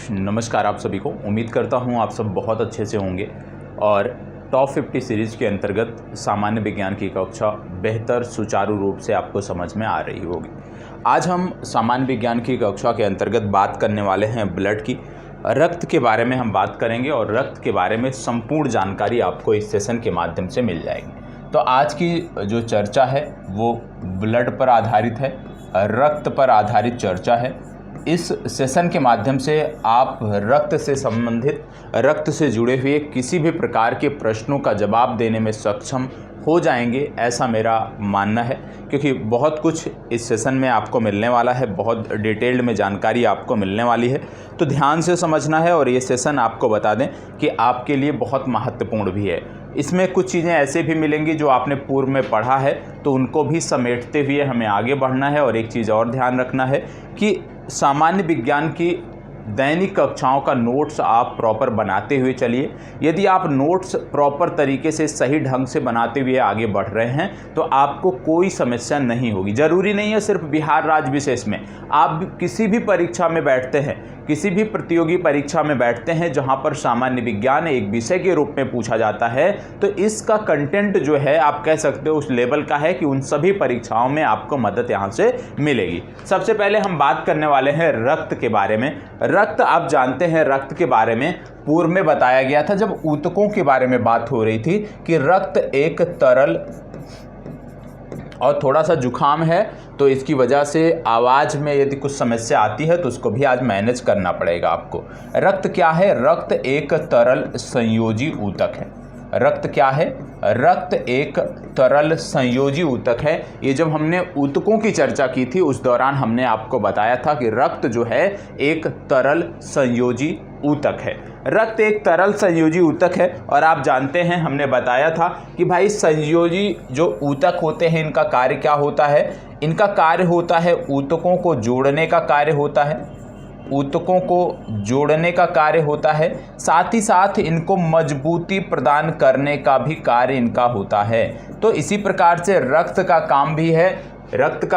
नमस्कार आप सभी को। उम्मीद करता हूँ आप सब बहुत अच्छे से होंगे और टॉप 50 सीरीज़ के अंतर्गत सामान्य विज्ञान की कक्षा बेहतर सुचारू रूप से आपको समझ में आ रही होगी। आज हम सामान्य विज्ञान की कक्षा के अंतर्गत बात करने वाले हैं ब्लड की। रक्त के बारे में हम बात करेंगे और रक्त के बारे में संपूर्ण जानकारी आपको इस सेशन के माध्यम से मिल जाएगी। तो आज की जो चर्चा है वो ब्लड पर आधारित है, रक्त पर आधारित चर्चा है। इस सेशन के माध्यम से आप रक्त से संबंधित, रक्त से जुड़े हुए किसी भी प्रकार के प्रश्नों का जवाब देने में सक्षम हो जाएंगे, ऐसा मेरा मानना है। क्योंकि बहुत कुछ इस सेशन में आपको मिलने वाला है, बहुत डिटेल्ड में जानकारी आपको मिलने वाली है, तो ध्यान से समझना है। और ये सेशन आपको बता दें कि आपके लिए बहुत महत्वपूर्ण भी है। इसमें कुछ चीज़ें ऐसे भी मिलेंगी जो आपने पूर्व में पढ़ा है, तो उनको भी समेटते हुए हमें आगे बढ़ना है। और एक चीज़ और ध्यान रखना है कि सामान्य विज्ञान की दैनिक कक्षाओं का नोट्स आप प्रॉपर बनाते हुए चलिए। यदि आप नोट्स प्रॉपर तरीके से सही ढंग से बनाते हुए आगे बढ़ रहे हैं तो आपको कोई समस्या नहीं होगी। ज़रूरी नहीं है सिर्फ बिहार राज्य विशेष में, आप किसी भी परीक्षा में बैठते हैं, किसी भी प्रतियोगी परीक्षा में बैठते हैं जहां पर सामान्य विज्ञान एक विषय के रूप में पूछा जाता है, तो इसका कंटेंट जो है आप कह सकते हो उस लेवल का है कि उन सभी परीक्षाओं में आपको मदद यहां से मिलेगी। सबसे पहले हम बात करने वाले हैं रक्त के बारे में। रक्त, आप जानते हैं रक्त के बारे में पूर्व में बताया गया था जब ऊतकों के बारे में बात हो रही थी कि रक्त एक तरल, और थोड़ा सा जुकाम है तो इसकी वजह से आवाज़ में यदि कुछ समस्या आती है तो उसको भी आज मैनेज करना पड़ेगा आपको। रक्त क्या है? रक्त एक तरल संयोजी ऊतक है। रक्त क्या है? रक्त एक तरल संयोजी ऊतक है। ये जब हमने ऊतकों की चर्चा की थी उस दौरान हमने आपको बताया था कि रक्त जो है एक तरल संयोजी ऊतक है। रक्त एक तरल संयोजी ऊतक है। और आप जानते हैं, हमने बताया था कि भाई संयोजी जो ऊतक होते हैं इनका कार्य क्या होता है? इनका कार्य होता है ऊतकों को जोड़ने का कार्य होता है, ऊतकों को जोड़ने का कार्य होता है, साथ ही साथ इनको मजबूती प्रदान करने का भी कार्य इनका होता है। तो इसी प्रकार से रक्त का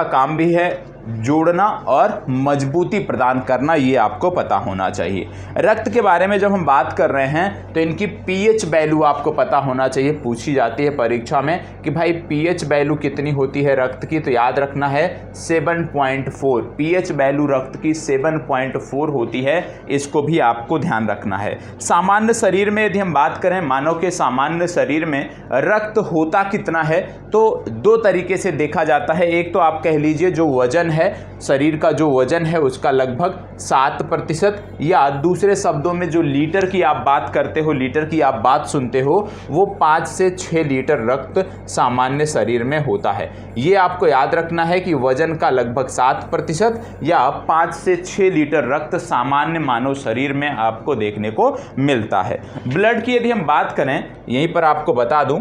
काम भी है जोड़ना और मजबूती प्रदान करना, ये आपको पता होना चाहिए। रक्त के बारे में जब हम बात कर रहे हैं तो इनकी पीएच वैल्यू आपको पता होना चाहिए। पूछी जाती है परीक्षा में कि भाई पीएच वैल्यू कितनी होती है रक्त की, तो याद रखना है 7.4। पीएच वैल्यू रक्त की 7.4 होती है, इसको भी आपको ध्यान रखना है। सामान्य शरीर में यदि हम बात करें, मानव के सामान्य शरीर में रक्त होता कितना है, तो दो तरीके से देखा जाता है। एक तो आप कह लीजिए जो वजन है, शरीर का जो वजन है उसका लगभग 7%, या दूसरे शब्दों में जो लीटर की आप बात करते हो, लीटर की आप बात सुनते हो, वो 5 से 6 लीटर रक्त सामान्य शरीर में होता है। ये आपको याद रखना है कि वजन का लगभग 7% या 5 से 6 लीटर रक्त सामान्य मानव शरीर में आपको देखने को मिलता है। ब्लड की यदि हम बात करें, यहीं पर आपको बता दूं,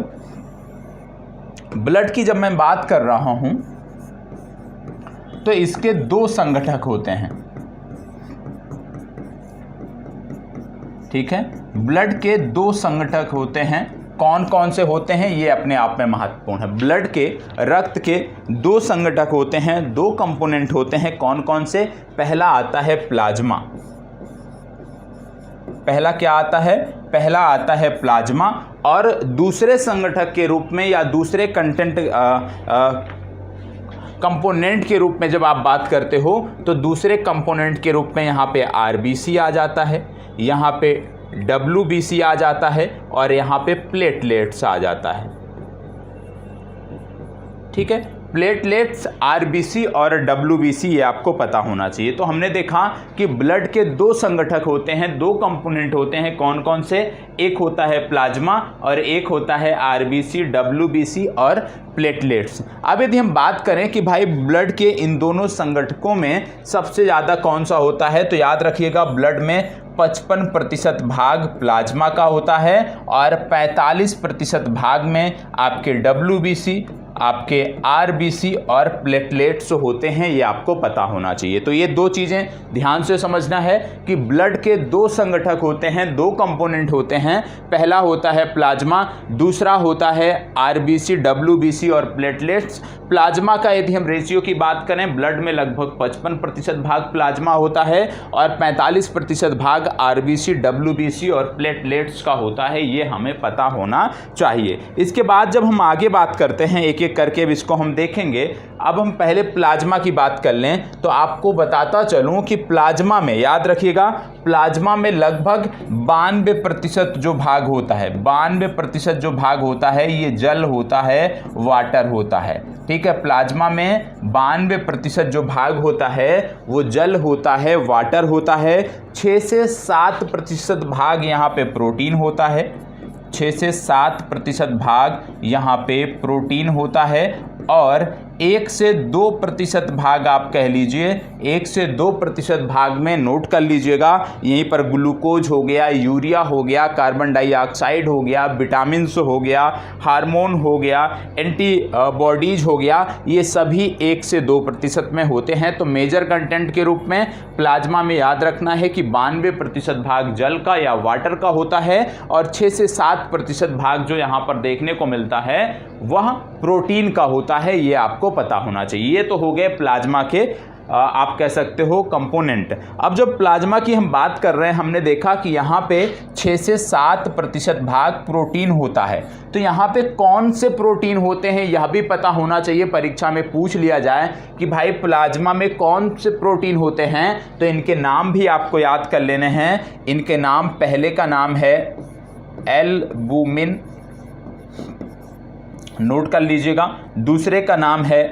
ब्लड की जब मैं बात कर रहा हूं तो इसके दो संगठक होते हैं, ठीक है। ब्लड के दो संगठक होते हैं। कौन कौन से होते हैं ये अपने आप में महत्वपूर्ण है। ब्लड के, रक्त के दो संगठक होते हैं, दो कंपोनेंट होते हैं। कौन कौन से? पहला आता है प्लाज्मा। पहला क्या आता है? पहला आता है प्लाज्मा। और दूसरे संगठक के रूप में या दूसरे कंपोनेंट के रूप में जब आप बात करते हो तो दूसरे कंपोनेंट के रूप में यहाँ पे आरबीसी आ जाता है, यहाँ पे डब्ल्यूबीसी आ जाता है और यहाँ पे प्लेटलेट्स आ जाता है, ठीक है। प्लेटलेट्स, आरबीसी और डब्ल्यूबीसी, ये आपको पता होना चाहिए। तो हमने देखा कि ब्लड के दो संगठक होते हैं, दो कंपोनेंट होते हैं। कौन कौन से? एक होता है प्लाज्मा और एक होता है आरबीसी, डब्ल्यूबीसी और प्लेटलेट्स। अब यदि हम बात करें कि भाई ब्लड के इन दोनों संगठकों में सबसे ज़्यादा कौन सा होता है, तो याद रखिएगा ब्लड में 55% भाग प्लाज्मा का होता है और 45% भाग में आपके WBC, आपके RBC और प्लेटलेट्स होते हैं। ये आपको पता होना चाहिए। तो ये दो चीज़ें ध्यान से समझना है कि ब्लड के दो संगठक होते हैं, दो कंपोनेंट होते हैं। पहला होता है प्लाज्मा, दूसरा होता है RBC, WBC और प्लेटलेट्स। प्लाज्मा का यदि हम रेशियो की बात करें, ब्लड में लगभग 55% भाग प्लाज्मा होता है और 45% भाग RBC, WBC और प्लेटलेट्स का होता है। ये हमें पता होना चाहिए। इसके बाद जब हम आगे बात करते हैं, एक एक करके इसको हम देखेंगे। अब हम पहले प्लाज्मा की बात कर लें तो आपको बताता चलूं कि प्लाज्मा में, याद रखिएगा, प्लाज्मा में लगभग 92% जो भाग होता है, 92% जो भाग होता है ये जल होता है, वाटर होता है। ठीक है, प्लाज्मा में 92% जो भाग होता है वो जल होता है, वाटर होता है। 6 से 7% भाग यहाँ पे प्रोटीन होता है, 6 से 7% भाग यहाँ पे प्रोटीन होता है और 1 से 2% भाग आप कह लीजिए, 1 से 2% भाग में नोट कर लीजिएगा, यहीं पर ग्लूकोज हो गया, यूरिया हो गया, कार्बन डाइऑक्साइड हो गया, विटामिन्स हो गया, हार्मोन हो गया, एंटीबॉडीज हो गया, ये सभी 1 से 2% में होते हैं। तो मेजर कंटेंट के रूप में प्लाज्मा में याद रखना है कि 92% भाग जल का या वाटर का होता है और 6 से 7% भाग जो यहाँ पर देखने को मिलता है वह प्रोटीन का होता है। ये आपको पता होना चाहिए। ये तो हो गए प्लाज्मा के आप कह सकते हो कंपोनेंट। अब जब प्लाज्मा की हम बात कर रहे हैं, हमने देखा कि यहाँ पे 6 से 7% भाग प्रोटीन होता है। तो यहाँ पे कौन से प्रोटीन होते हैं यह भी पता होना चाहिए। परीक्षा में पूछ लिया जाए कि भाई प्लाज्मा में कौन से प्रोटीन होते हैं, तो इनके नाम भी आपको याद कर लेने हैं। इनके नाम, पहले का नाम है एल्बुमिन, नोट कर लीजिएगा। दूसरे का नाम है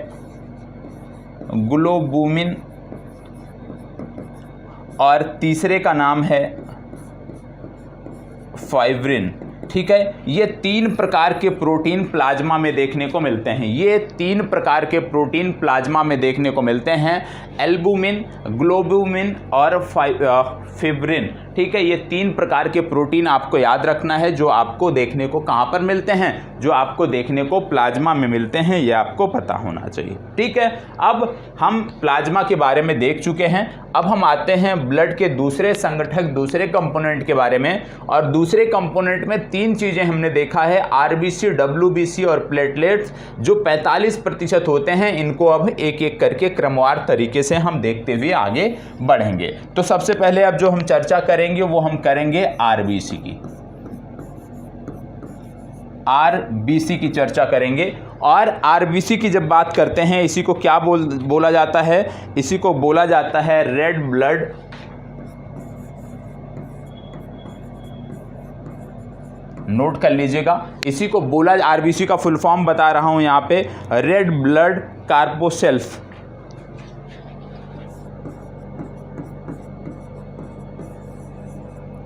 ग्लोबुमिन और तीसरे का नाम है फाइब्रिन। ठीक है, ये 3 प्रकार के प्रोटीन प्लाज्मा में देखने को मिलते हैं। ये 3 प्रकार के प्रोटीन प्लाज्मा में देखने को मिलते हैं, एल्बुमिन, ग्लोबुमिन और फाइब्रिन। ठीक है, ये 3 प्रकार के प्रोटीन आपको याद रखना है जो आपको देखने को कहाँ पर मिलते हैं, जो आपको देखने को प्लाज्मा में मिलते हैं। ये आपको पता होना चाहिए। ठीक है, अब हम प्लाज्मा के बारे में देख चुके हैं। अब हम आते हैं ब्लड के दूसरे संगठक, दूसरे कंपोनेंट के बारे में। और दूसरे कंपोनेंट में 3 चीज़ें हमने देखा है, RBC, WBC और प्लेटलेट्स, जो 45% होते हैं। इनको अब एक एक करके क्रमवार तरीके से हम देखते हुए आगे बढ़ेंगे। तो सबसे पहले अब जो हम चर्चा करेंगे वो हम करेंगे RBC की। RBC की चर्चा करेंगे। और RBC की जब बात करते हैं, इसी को क्या बोला जाता है? इसी को बोला जाता है रेड ब्लड नोट कर लीजिएगा। इसी को बोला, RBC का फुल फॉर्म बता रहा हूं यहाँ पे, रेड ब्लड कार्पोसेल्स।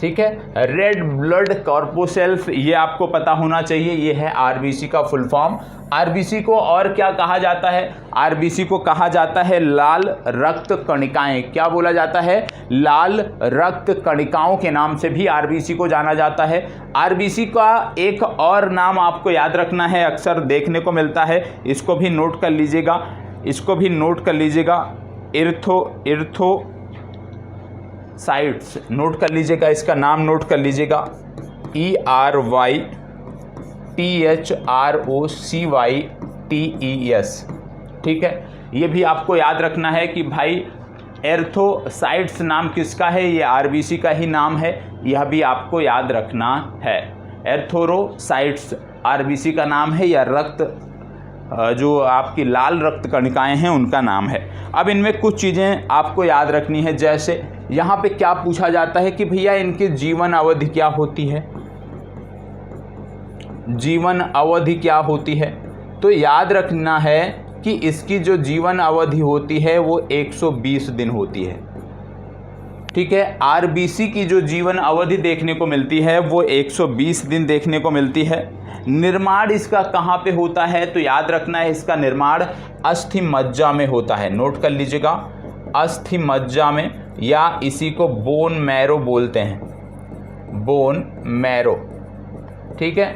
ठीक है, रेड ब्लड कॉर्पोसेल्स, ये आपको पता होना चाहिए। ये है RBC का फुल फॉर्म। RBC को और क्या कहा जाता है? RBC को कहा जाता है लाल रक्त कणिकाएं। क्या बोला जाता है? लाल रक्त कणिकाओं के नाम से भी RBC को जाना जाता है। RBC का एक और नाम आपको याद रखना है, अक्सर देखने को मिलता है, इसको भी नोट कर लीजिएगा, इसको भी नोट कर लीजिएगा, इर्थोसाइट्स नोट कर लीजिएगा, इसका नाम नोट कर लीजिएगा, ERYTHROCYTES। ठीक है, ये भी आपको याद रखना है कि भाई एर्थोसाइट्स नाम किसका है? ये RBC का ही नाम है। यह भी आपको याद रखना है। एर्थोरोसाइट्स RBC का नाम है, या रक्त जो आपकी लाल रक्त कणिकाएं हैं उनका नाम है। अब इनमें कुछ चीज़ें आपको याद रखनी है, जैसे यहाँ पे क्या पूछा जाता है कि भैया इनकी जीवन अवधि क्या होती है? जीवन अवधि क्या होती है? तो याद रखना है कि इसकी जो जीवन अवधि होती है वो 120 दिन होती है। ठीक है, RBC की जो जीवन अवधि देखने को मिलती है वो 120 दिन देखने को मिलती है। निर्माण इसका कहाँ पे होता है? तो याद रखना है इसका निर्माण अस्थि मज्जा में होता है। नोट कर लीजिएगा, अस्थि मज्जा में। या इसी को बोन मैरो बोलते हैं, बोन मैरो, ठीक है,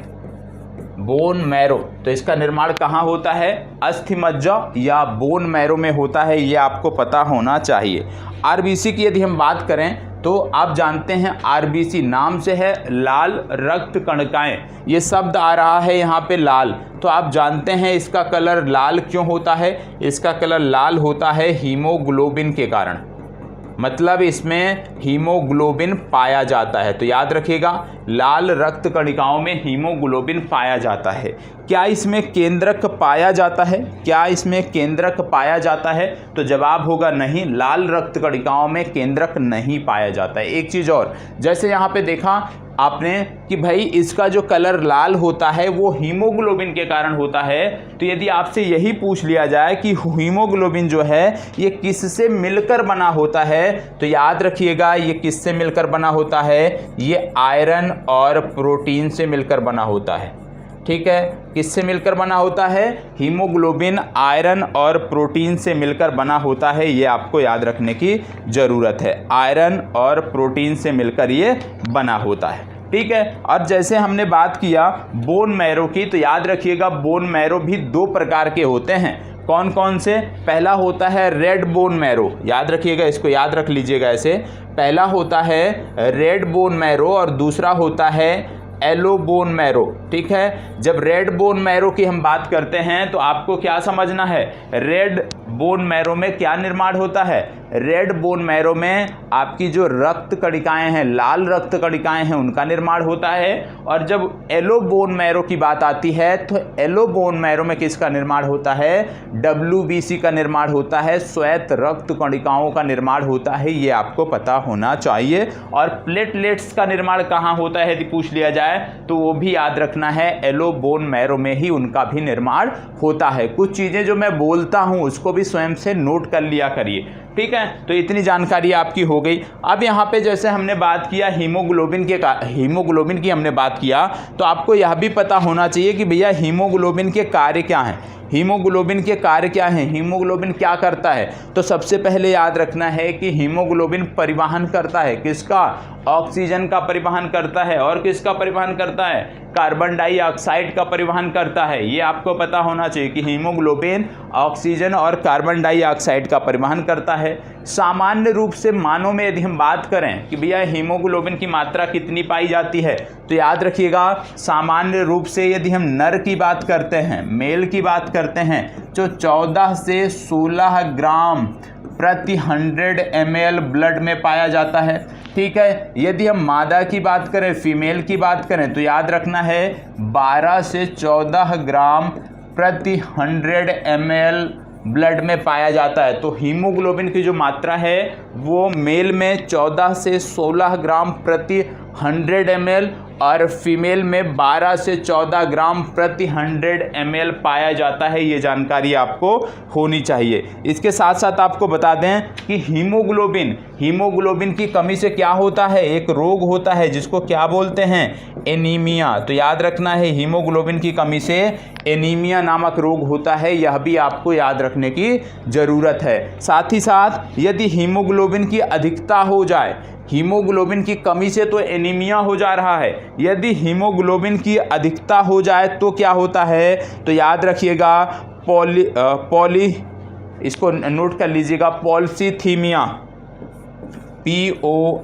बोन मैरो। तो इसका निर्माण कहाँ होता है? अस्थि मज्जा या बोन मैरो में होता है, ये आपको पता होना चाहिए। आरबीसी की यदि हम बात करें तो आप जानते हैं आरबीसी नाम से है लाल रक्त कणिकाएं, ये शब्द आ रहा है यहाँ पे लाल, तो आप जानते हैं इसका कलर लाल क्यों होता है? इसका कलर लाल होता है हीमोग्लोबिन के कारण, मतलब इसमें हीमोग्लोबिन पाया जाता है। तो याद रखिएगा लाल रक्त कणिकाओं में हीमोग्लोबिन पाया जाता है। क्या इसमें केंद्रक पाया जाता है? क्या इसमें केंद्रक पाया जाता है? तो जवाब होगा नहीं, लाल रक्त कणिकाओं में केंद्रक नहीं पाया जाता है। एक चीज़ और, जैसे यहाँ पे देखा आपने कि भाई इसका जो कलर लाल होता है वो हीमोग्लोबिन के कारण होता है, तो यदि आपसे यही पूछ लिया जाए कि हीमोग्लोबिन जो है ये किससे मिलकर बना होता है, तो याद रखिएगा ये किससे मिलकर बना होता है? ये आयरन और प्रोटीन से मिलकर बना होता है। ठीक है, किससे मिलकर बना होता है? हीमोग्लोबिन आयरन और प्रोटीन से मिलकर बना होता है, ये आपको याद रखने की ज़रूरत है। आयरन और प्रोटीन से मिलकर ये बना होता है। ठीक है, और जैसे हमने बात किया बोन मैरो की, तो याद रखिएगा बोन मैरो भी दो प्रकार के होते हैं। कौन कौन से? पहला होता है रेड बोन मैरो, याद रखिएगा, इसको याद रख लीजिएगा ऐसे। पहला होता है रेड बोन मैरो और दूसरा होता है येलो बोन मैरो। ठीक है, जब रेड बोन मैरो की हम बात करते हैं तो आपको क्या समझना है? रेड बोन मैरो में क्या निर्माण होता है? रेड बोन मैरो में आपकी जो रक्त कणिकाएं हैं, लाल रक्त कणिकाएं हैं, उनका निर्माण होता है। और जब येलो बोन मैरो की बात आती है तो येलो बोन मैरो में किसका निर्माण होता है? WBC का निर्माण होता है, श्वेत रक्त कणिकाओं का निर्माण होता है, ये आपको पता होना चाहिए। और प्लेटलेट्स का निर्माण कहाँ होता है यदि पूछ लिया जाए तो वो भी याद रखना है, येलो बोन मैरो में ही उनका भी निर्माण होता है। कुछ चीज़ें जो मैं बोलता हूँ उसको भी स्वयं से नोट कर लिया करिए। ठीक है, तो इतनी जानकारी आपकी हो गई। अब यहाँ पे जैसे हमने बात किया हीमोग्लोबिन की हमने बात किया, तो आपको यह भी पता होना चाहिए कि भैया हीमोग्लोबिन के कार्य क्या हैं। हीमोग्लोबिन के कार्य क्या हैं? हीमोग्लोबिन क्या करता है? तो सबसे पहले याद रखना है कि हीमोग्लोबिन परिवहन करता है, किसका? ऑक्सीजन का परिवहन करता है। और किसका परिवहन करता है? कार्बन डाइऑक्साइड का परिवहन करता है। ये आपको पता होना चाहिए कि हीमोग्लोबिन ऑक्सीजन और कार्बन डाइऑक्साइड का परिवहन करता है। सामान्य रूप से मानव में यदि हम बात करें कि भैया हीमोग्लोबिन की मात्रा कितनी पाई जाती है, तो याद रखिएगा सामान्य रूप से यदि हम नर की बात करते हैं, मेल की बात करते हैं, तो 14 से 16 ग्राम प्रति 100 ml ब्लड में पाया जाता है। ठीक है, यदि हम मादा की बात करें, फीमेल की बात करें, तो याद रखना है 12 से 14 ग्राम प्रति 100 ml ब्लड में पाया जाता है। तो हीमोग्लोबिन की जो मात्रा है वो मेल में 14 से 16 ग्राम प्रति 100 ml और फीमेल में 12 से 14 ग्राम प्रति 100 ml पाया जाता है। ये जानकारी आपको होनी चाहिए। इसके साथ साथ आपको बता दें कि हीमोग्लोबिन की कमी से क्या होता है? एक रोग होता है जिसको क्या बोलते हैं? एनीमिया। तो याद रखना है हीमोग्लोबिन की कमी से एनीमिया नामक रोग होता है, यह भी आपको याद रखने की ज़रूरत है। साथ ही साथ यदि हीमोग्लोबिन की अधिकता हो जाए, हीमोग्लोबिन की कमी से तो एनीमिया हो जा रहा है, यदि हीमोग्लोबिन की अधिकता हो जाए तो क्या होता है? तो याद रखिएगा इसको नोट कर लीजिएगा, पॉलिसीथीमिया, POLYCYTHEMIA,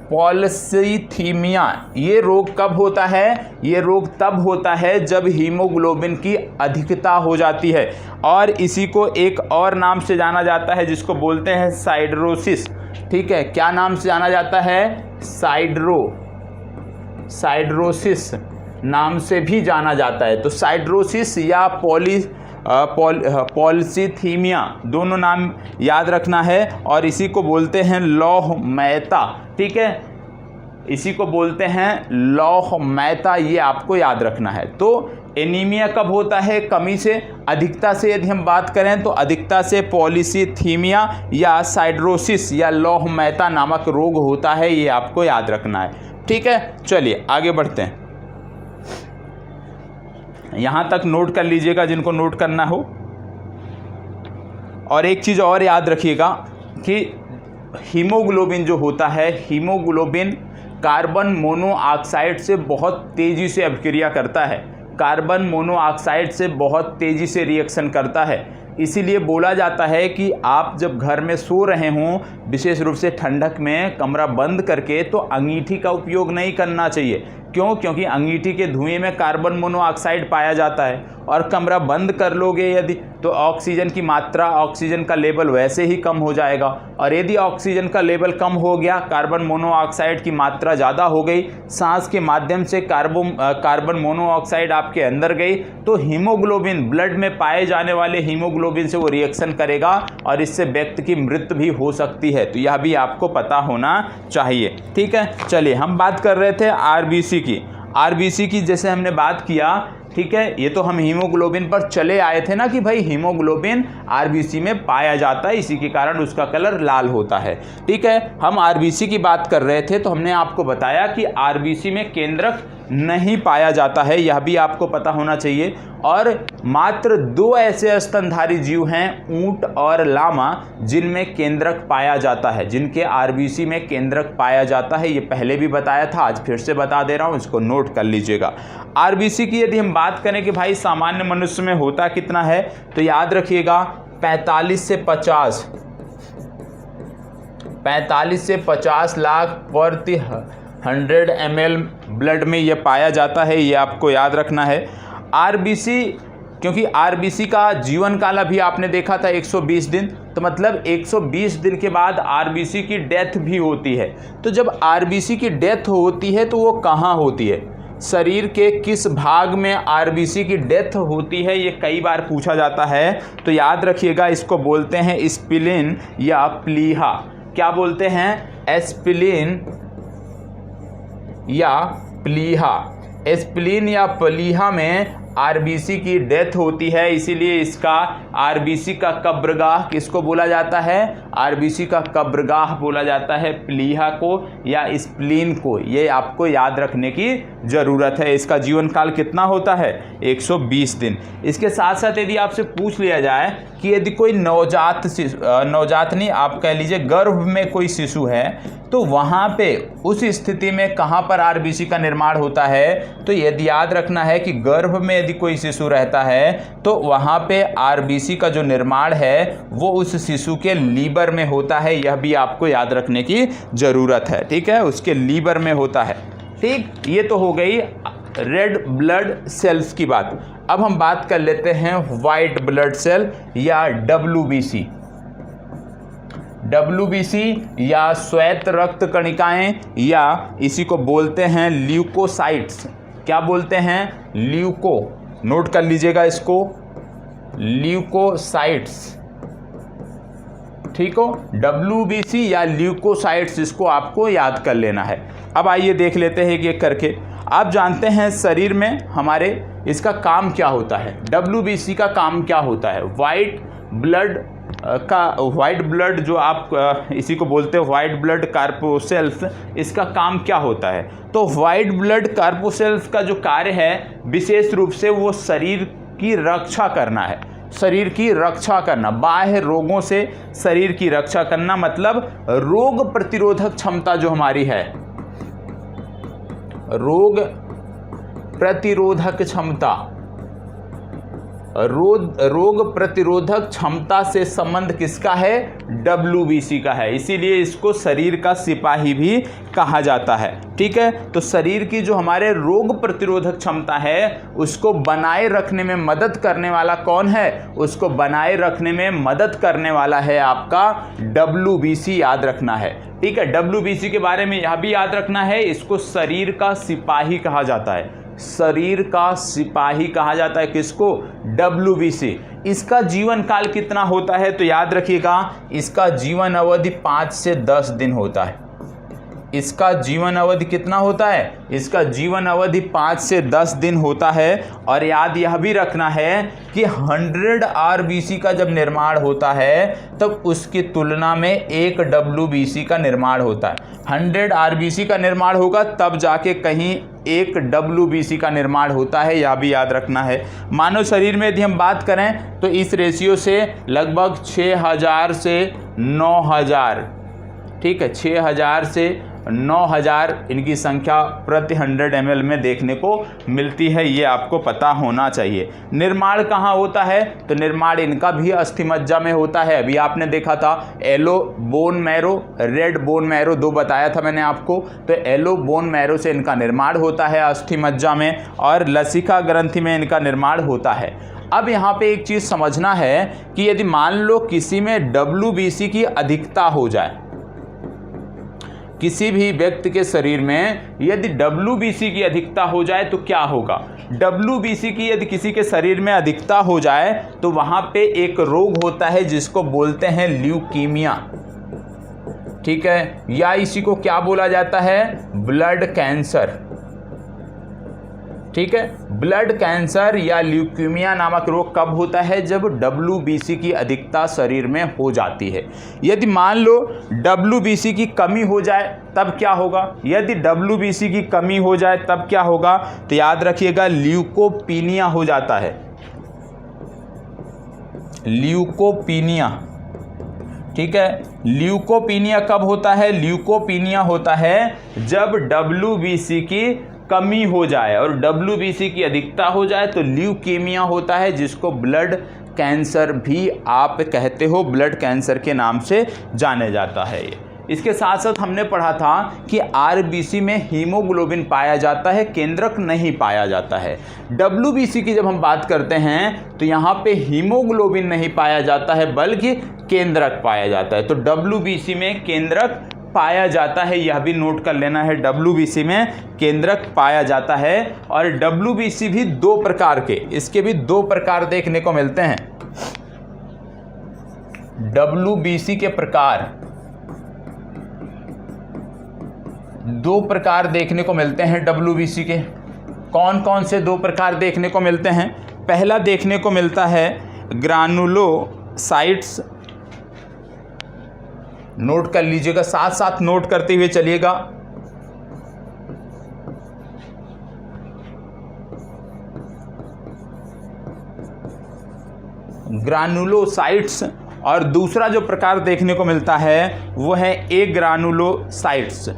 पॉलिसीथीमिया। ये रोग कब होता है? ये रोग तब होता है जब हीमोग्लोबिन की अधिकता हो जाती है। और इसी को एक और नाम से जाना जाता है जिसको बोलते हैं साइडरोसिस। ठीक है, क्या नाम से जाना जाता है? साइडरोसिस नाम से भी जाना जाता है। तो साइडरोसिस या पॉलिसीथीमिया दोनों नाम याद रखना है। और इसी को बोलते हैं लौह मैता। ठीक है, इसी को बोलते हैं लौह मैता, ये आपको याद रखना है। तो एनीमिया कब होता है? कमी से। अधिकता से यदि हम बात करें तो अधिकता से पॉलिसीथीमिया या साइडरोसिस या लौह मैता नामक रोग होता है, ये आपको याद रखना है। ठीक है, चलिए आगे बढ़ते हैं। यहाँ तक नोट कर लीजिएगा जिनको नोट करना हो। और एक चीज़ और याद रखिएगा कि हीमोग्लोबिन जो होता है, हीमोग्लोबिन कार्बन मोनोऑक्साइड से बहुत तेज़ी से अभिक्रिया करता है, कार्बन मोनोऑक्साइड से बहुत तेज़ी से रिएक्शन करता है। इसीलिए बोला जाता है कि आप जब घर में सो रहे हों, विशेष रूप से ठंडक में कमरा बंद करके, तो अंगीठी का उपयोग नहीं करना चाहिए। क्यों? क्योंकि अंगीठी के धुएं में कार्बन मोनोऑक्साइड पाया जाता है, और कमरा बंद कर लोगे यदि, तो ऑक्सीजन की मात्रा, ऑक्सीजन का लेवल वैसे ही कम हो जाएगा। और यदि ऑक्सीजन का लेवल कम हो गया, कार्बन मोनोऑक्साइड की मात्रा ज़्यादा हो गई, सांस के माध्यम से कार्बन मोनोऑक्साइड आपके अंदर गई, तो हीमोग्लोबिन, ब्लड में पाए जाने वाले हीमोग्लोबिन से वो रिएक्शन करेगा और इससे व्यक्ति की मृत्यु भी हो सकती है। तो यह भी आपको पता होना चाहिए। ठीक है, चलिए हम बात कर रहे थे आरबीसी की। आरबीसी की जैसे हमने बात किया, ठीक है, ये तो हम हीमोग्लोबिन पर चले आए थे ना कि भाई हीमोग्लोबिन आरबीसी में पाया जाता है, इसी के कारण उसका कलर लाल होता है। ठीक है, हम आरबीसी की बात कर रहे थे तो हमने आपको बताया कि आरबीसी में केंद्रक नहीं पाया जाता है, यह भी आपको पता होना चाहिए। और मात्र 2 ऐसे स्तनधारी जीव हैं, ऊंट और लामा, जिनमें केंद्रक पाया जाता है, जिनके आरबीसी में केंद्रक पाया जाता है। ये पहले भी बताया था, आज फिर से बता दे रहा हूँ, इसको नोट कर लीजिएगा। आरबीसी की यदि हम बात करें कि भाई सामान्य मनुष्य में होता कितना है, तो याद रखिएगा 45 से 50 लाख प्रति 100 ml ब्लड में ये पाया जाता है, ये आपको याद रखना है। आरबीसी, क्योंकि आरबीसी का जीवन काल अभी आपने देखा था 120 दिन, तो मतलब 120 दिन के बाद आरबीसी की डेथ भी होती है। तो जब आरबीसी की डेथ होती है तो वो कहाँ होती है, शरीर के किस भाग में आरबीसी की डेथ होती है, ये कई बार पूछा जाता है। तो याद रखिएगा, इसको बोलते हैं स्प्लीन या प्लीहा। क्या बोलते हैं? एस्प्लीन या प्लीहा। स्प्लीन या प्लीहा में आरबीसी की डेथ होती है, इसीलिए इसका आरबीसी का कब्रगाह किसको बोला जाता है? आरबीसी का कब्रगाह बोला जाता है प्लीहा को या स्प्लीन को। ये आपको याद रखने की ज़रूरत है। इसका जीवन काल कितना होता है? 120 दिन। इसके साथ साथ यदि आपसे पूछ लिया जाए कि यदि कोई नवजात नहीं, आप कह लीजिए गर्भ में कोई शिशु है, तो वहाँ पे उस स्थिति में कहाँ पर आरबीसी का निर्माण होता है? तो यदि याद रखना है कि गर्भ में यदि कोई शिशु रहता है तो वहाँ पे आरबीसी का जो निर्माण है वो उस शिशु के लीवर में होता है। यह भी आपको याद रखने की ज़रूरत है। ठीक है, उसके लीवर में होता है। ठीक, ये तो हो गई रेड ब्लड सेल्स की बात। अब हम बात कर लेते हैं वाइट ब्लड सेल या डब्ल्यूबीसी। डब्ल्यूबीसी या श्वेत रक्त कणिकाएं, या इसी को बोलते हैं ल्यूकोसाइट्स। क्या बोलते हैं? ल्यूको। नोट कर लीजिएगा इसको, ल्यूकोसाइट्स। ठीक हो, डब्ल्यूबीसी या ल्यूकोसाइट्स, इसको आपको याद कर लेना है। अब आइए देख लेते हैं एक करके। आप जानते हैं शरीर में हमारे इसका काम क्या होता है? डब्ल्यूबीसी का काम क्या होता है? वाइट ब्लड जो आप इसी को बोलते हैं वाइट ब्लड कार्पोसेल्स, इसका काम क्या होता है? तो वाइट ब्लड कार्पोसेल्स का जो कार्य है विशेष रूप से वो शरीर की रक्षा करना है। शरीर की रक्षा करना, बाह्य रोगों से शरीर की रक्षा करना, मतलब रोग प्रतिरोधक क्षमता जो हमारी है, रोग प्रतिरोधक क्षमता, रोग प्रतिरोधक क्षमता से संबंध किसका है? डब्ल्यूबीसी का है। इसीलिए इसको शरीर का सिपाही भी कहा जाता है। ठीक है, तो शरीर की जो हमारे रोग प्रतिरोधक क्षमता है उसको बनाए रखने में मदद करने वाला कौन है? उसको बनाए रखने में मदद करने वाला है आपका डब्ल्यूबीसी, याद रखना है। ठीक है, डब्ल्यूबीसी के बारे में यह भी याद रखना है, इसको शरीर का सिपाही कहा जाता है। शरीर का सिपाही कहा जाता है किसको? डब्ल्यूबीसी। इसका जीवन काल कितना होता है? तो याद रखिएगा, इसका जीवन अवधि 5 से 10 दिन होता है। इसका जीवन अवधि कितना होता है? इसका जीवन अवधि 5 से 10 दिन होता है। और याद यह भी रखना है कि 100 आरबीसी का जब निर्माण होता है तब उसकी तुलना में 1 डब्ल्यूबीसी का निर्माण होता है। 100 आरबीसी का निर्माण होगा तब जाके कहीं 1 डब्ल्यूबीसी का निर्माण होता है, यह भी याद रखना है। मानव शरीर में यदि हम बात करें तो इस रेशियो से लगभग 6000 से 9000, ठीक है, 6000 से 9000 इनकी संख्या प्रति 100 ml में देखने को मिलती है, ये आपको पता होना चाहिए। निर्माण कहाँ होता है? तो निर्माण इनका भी अस्थिमज्जा में होता है। अभी आपने देखा था yellow bone marrow, red bone marrow, दो बताया था मैंने आपको। तो येलो बोन मैरो से इनका निर्माण होता है अस्थिमज्जा में, और लसिका ग्रंथि में इनका निर्माण होता है। अब यहाँ पे एक चीज़ समझना है कि यदि मान लो किसी में डब्ल्यूबीसी की अधिकता हो जाए, किसी भी व्यक्ति के शरीर में यदि डब्ल्यूबीसी की अधिकता हो जाए तो क्या होगा? डब्ल्यूबीसी की यदि किसी के शरीर में अधिकता हो जाए तो वहाँ पे एक रोग होता है जिसको बोलते हैं ल्यूकीमिया, ठीक है, या इसी को क्या बोला जाता है? ब्लड कैंसर, ठीक है। ब्लड कैंसर या ल्यूकीमिया नामक रोग कब होता है? जब डब्ल्यूबीसी की अधिकता शरीर में हो जाती है। यदि मान लो डब्ल्यूबीसी की कमी हो जाए तब क्या होगा? यदि डब्ल्यूबीसी की कमी हो जाए तब क्या होगा? तो याद रखिएगा ल्यूकोपीनिया हो जाता है। ल्यूकोपीनिया, ठीक है। ल्यूकोपीनिया कब होता है? ल्यूकोपीनिया होता है जब डब्ल्यूबीसी की कमी हो जाए और डब्ल्यूबीसी की अधिकता हो जाए तो ल्यूकीमिया होता है, जिसको ब्लड कैंसर भी आप कहते हो, ब्लड कैंसर के नाम से जाने जाता है ये। इसके साथ साथ हमने पढ़ा था कि आरबीसी में हीमोग्लोबिन पाया जाता है, केंद्रक नहीं पाया जाता है। डब्ल्यूबीसी की जब हम बात करते हैं तो यहाँ पे हीमोग्लोबिन नहीं पाया जाता है बल्कि केंद्रक पाया जाता है। तो डब्ल्यूबीसी में केंद्रक पाया जाता है, यह भी नोट कर लेना है, डब्ल्यूबीसी में केंद्रक पाया जाता है। और डब्ल्यूबीसी भी दो प्रकार के, इसके भी दो प्रकार देखने को मिलते हैं। डब्ल्यूबीसी के प्रकार दो प्रकार देखने को मिलते हैं डब्ल्यूबीसी के। कौन कौन से दो प्रकार देखने को मिलते हैं? पहला देखने को मिलता है ग्रानुलोसाइट्स, नोट कर लीजिएगा, साथ साथ नोट करते हुए चलिएगा। ग्रानुलोसाइट्स, और दूसरा जो प्रकार देखने को मिलता है वो है ए ग्रानुलोसाइट्स।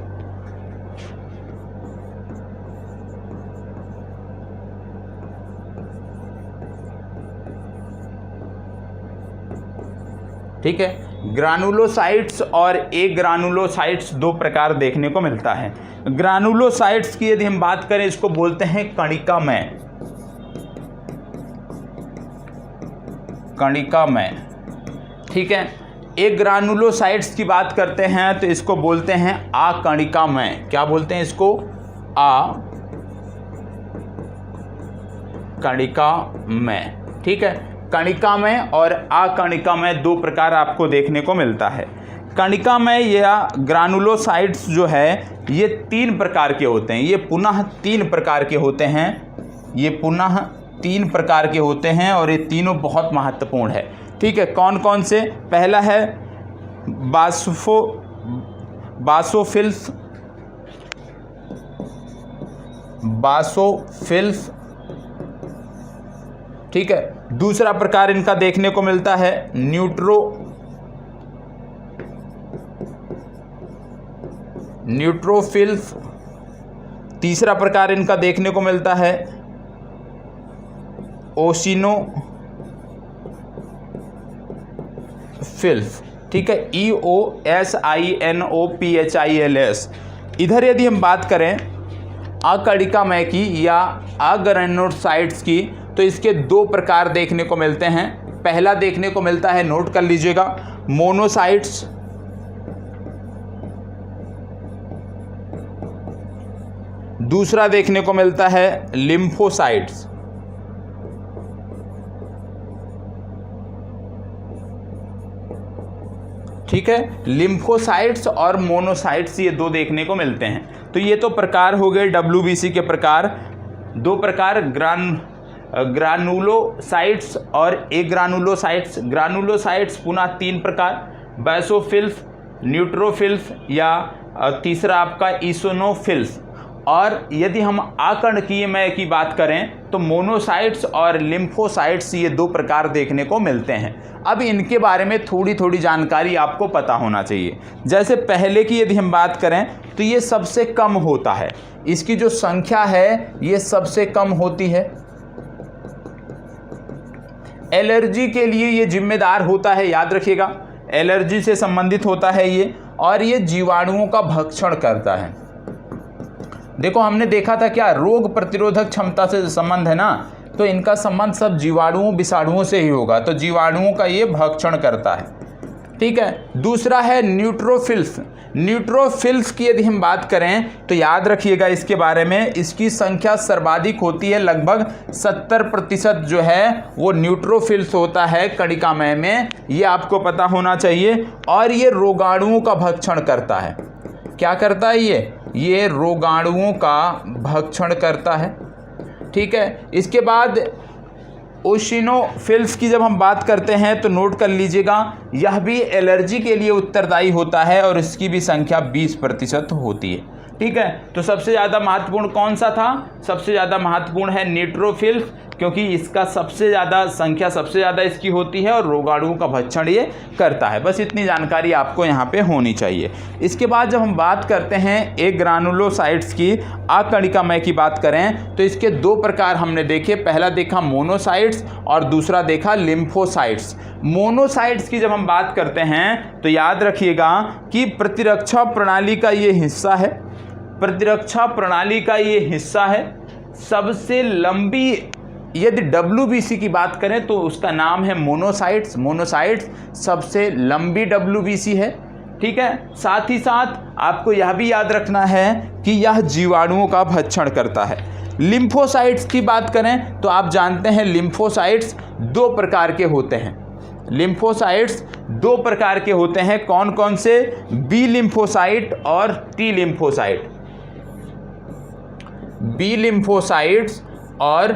ठीक है, ग्रानुलोसाइट्स और ए ग्रानुलोसाइट्स दो प्रकार देखने को मिलता है। ग्रानुलोसाइट्स की यदि हम बात करें, इसको बोलते हैं कणिकामय, कणिकामय, ठीक है। ए ग्रानुलोसाइट्स की बात करते हैं तो इसको बोलते हैं akणिकामय। क्या बोलते हैं इसको? akणिकामय, ठीक है। कणिकामय और akणिकामय दो प्रकार आपको देखने को मिलता है। कणिकामय या ग्रानुलोसाइट्स जो है ये 3 प्रकार के होते हैं, ये पुनः 3 प्रकार के होते हैं, ये पुनः 3 प्रकार के होते हैं और ये तीनों बहुत महत्वपूर्ण है, ठीक है। कौन कौन से? पहला है बासोफिल्स, ठीक है। दूसरा प्रकार इनका देखने को मिलता है न्यूट्रोफिल्स। तीसरा प्रकार इनका देखने को मिलता है ओसिनोफिल्स, ठीक है, EOSINOPHILS। इधर यदि हम बात करें akणिकामय की या अग्रानुलोसाइट्स की तो इसके 2 प्रकार देखने को मिलते हैं। पहला देखने को मिलता है, नोट कर लीजिएगा, मोनोसाइट्स, दूसरा देखने को मिलता है लिम्फोसाइट्स, ठीक है, लिम्फोसाइट्स और मोनोसाइट्स ये दो देखने को मिलते हैं। तो ये तो प्रकार हो गए WBC के प्रकार, दो प्रकार ग्रानुलोसाइट्स और एग्रानुलोसाइट्स। ग्रानुलोसाइट्स पुनः तीन प्रकार, बैसोफिल्स, न्यूट्रोफिल्स या तीसरा आपका ईसोनोफिल्स। और यदि हम आकर्णकीयमय की बात करें तो मोनोसाइट्स और लिम्फोसाइट्स ये दो प्रकार देखने को मिलते हैं। अब इनके बारे में थोड़ी थोड़ी जानकारी आपको पता होना चाहिए। जैसे पहले की यदि हम बात करें तो ये सबसे कम होता है, इसकी जो संख्या है ये सबसे कम होती है। एलर्जी के लिए ये जिम्मेदार होता है, याद रखिएगा, एलर्जी से संबंधित होता है ये, और ये जीवाणुओं का भक्षण करता है। देखो हमने देखा था क्या, रोग प्रतिरोधक क्षमता से संबंध है ना, तो इनका संबंध सब जीवाणुओं विषाणुओं से ही होगा, तो जीवाणुओं का ये भक्षण करता है। ठीक है, दूसरा है न्यूट्रोफिल्स। न्यूट्रोफिल्स की यदि हम बात करें तो याद रखिएगा इसके बारे में, इसकी संख्या सर्वाधिक होती है, लगभग 70% जो है वो न्यूट्रोफिल्स होता है कणिकामय में, ये आपको पता होना चाहिए। और ये रोगाणुओं का भक्षण करता है। क्या करता है ये रोगाणुओं का भक्षण करता है। ठीक है, इसके बाद ओशिनोफिल्स की जब हम बात करते हैं तो नोट कर लीजिएगा, यह भी एलर्जी के लिए उत्तरदायी होता है और इसकी भी संख्या 20% होती है। ठीक है, तो सबसे ज़्यादा महत्वपूर्ण कौन सा था? सबसे ज़्यादा महत्वपूर्ण है न्यूट्रोफिल्स, क्योंकि इसका सबसे ज़्यादा संख्या सबसे ज़्यादा इसकी होती है और रोगाणुओं का भक्षण ये करता है। बस इतनी जानकारी आपको यहाँ पे होनी चाहिए। इसके बाद जब हम बात करते हैं एग्रानुलोसाइट्स की, आकणिकामय की बात करें तो इसके दो प्रकार हमने देखे, पहला देखा मोनोसाइट्स और दूसरा देखा लिम्फोसाइट्स। मोनोसाइट्स की जब हम बात करते हैं तो याद रखिएगा कि प्रतिरक्षा प्रणाली का ये हिस्सा है, प्रतिरक्षा प्रणाली का ये हिस्सा है। सबसे लंबी यदि WBC की बात करें तो उसका नाम है मोनोसाइट्स। मोनोसाइट्स सबसे लंबी WBC है। ठीक है, साथ ही साथ आपको यह भी याद रखना है कि यह जीवाणुओं का भक्षण करता है। लिम्फोसाइट्स की बात करें तो आप जानते हैं लिम्फोसाइट्स दो प्रकार के होते हैं। लिम्फोसाइट्स दो प्रकार के होते हैं, कौन कौन से? बी लिम्फोसाइट और टी लिम्फोसाइट। बी लिम्फोसाइट्स और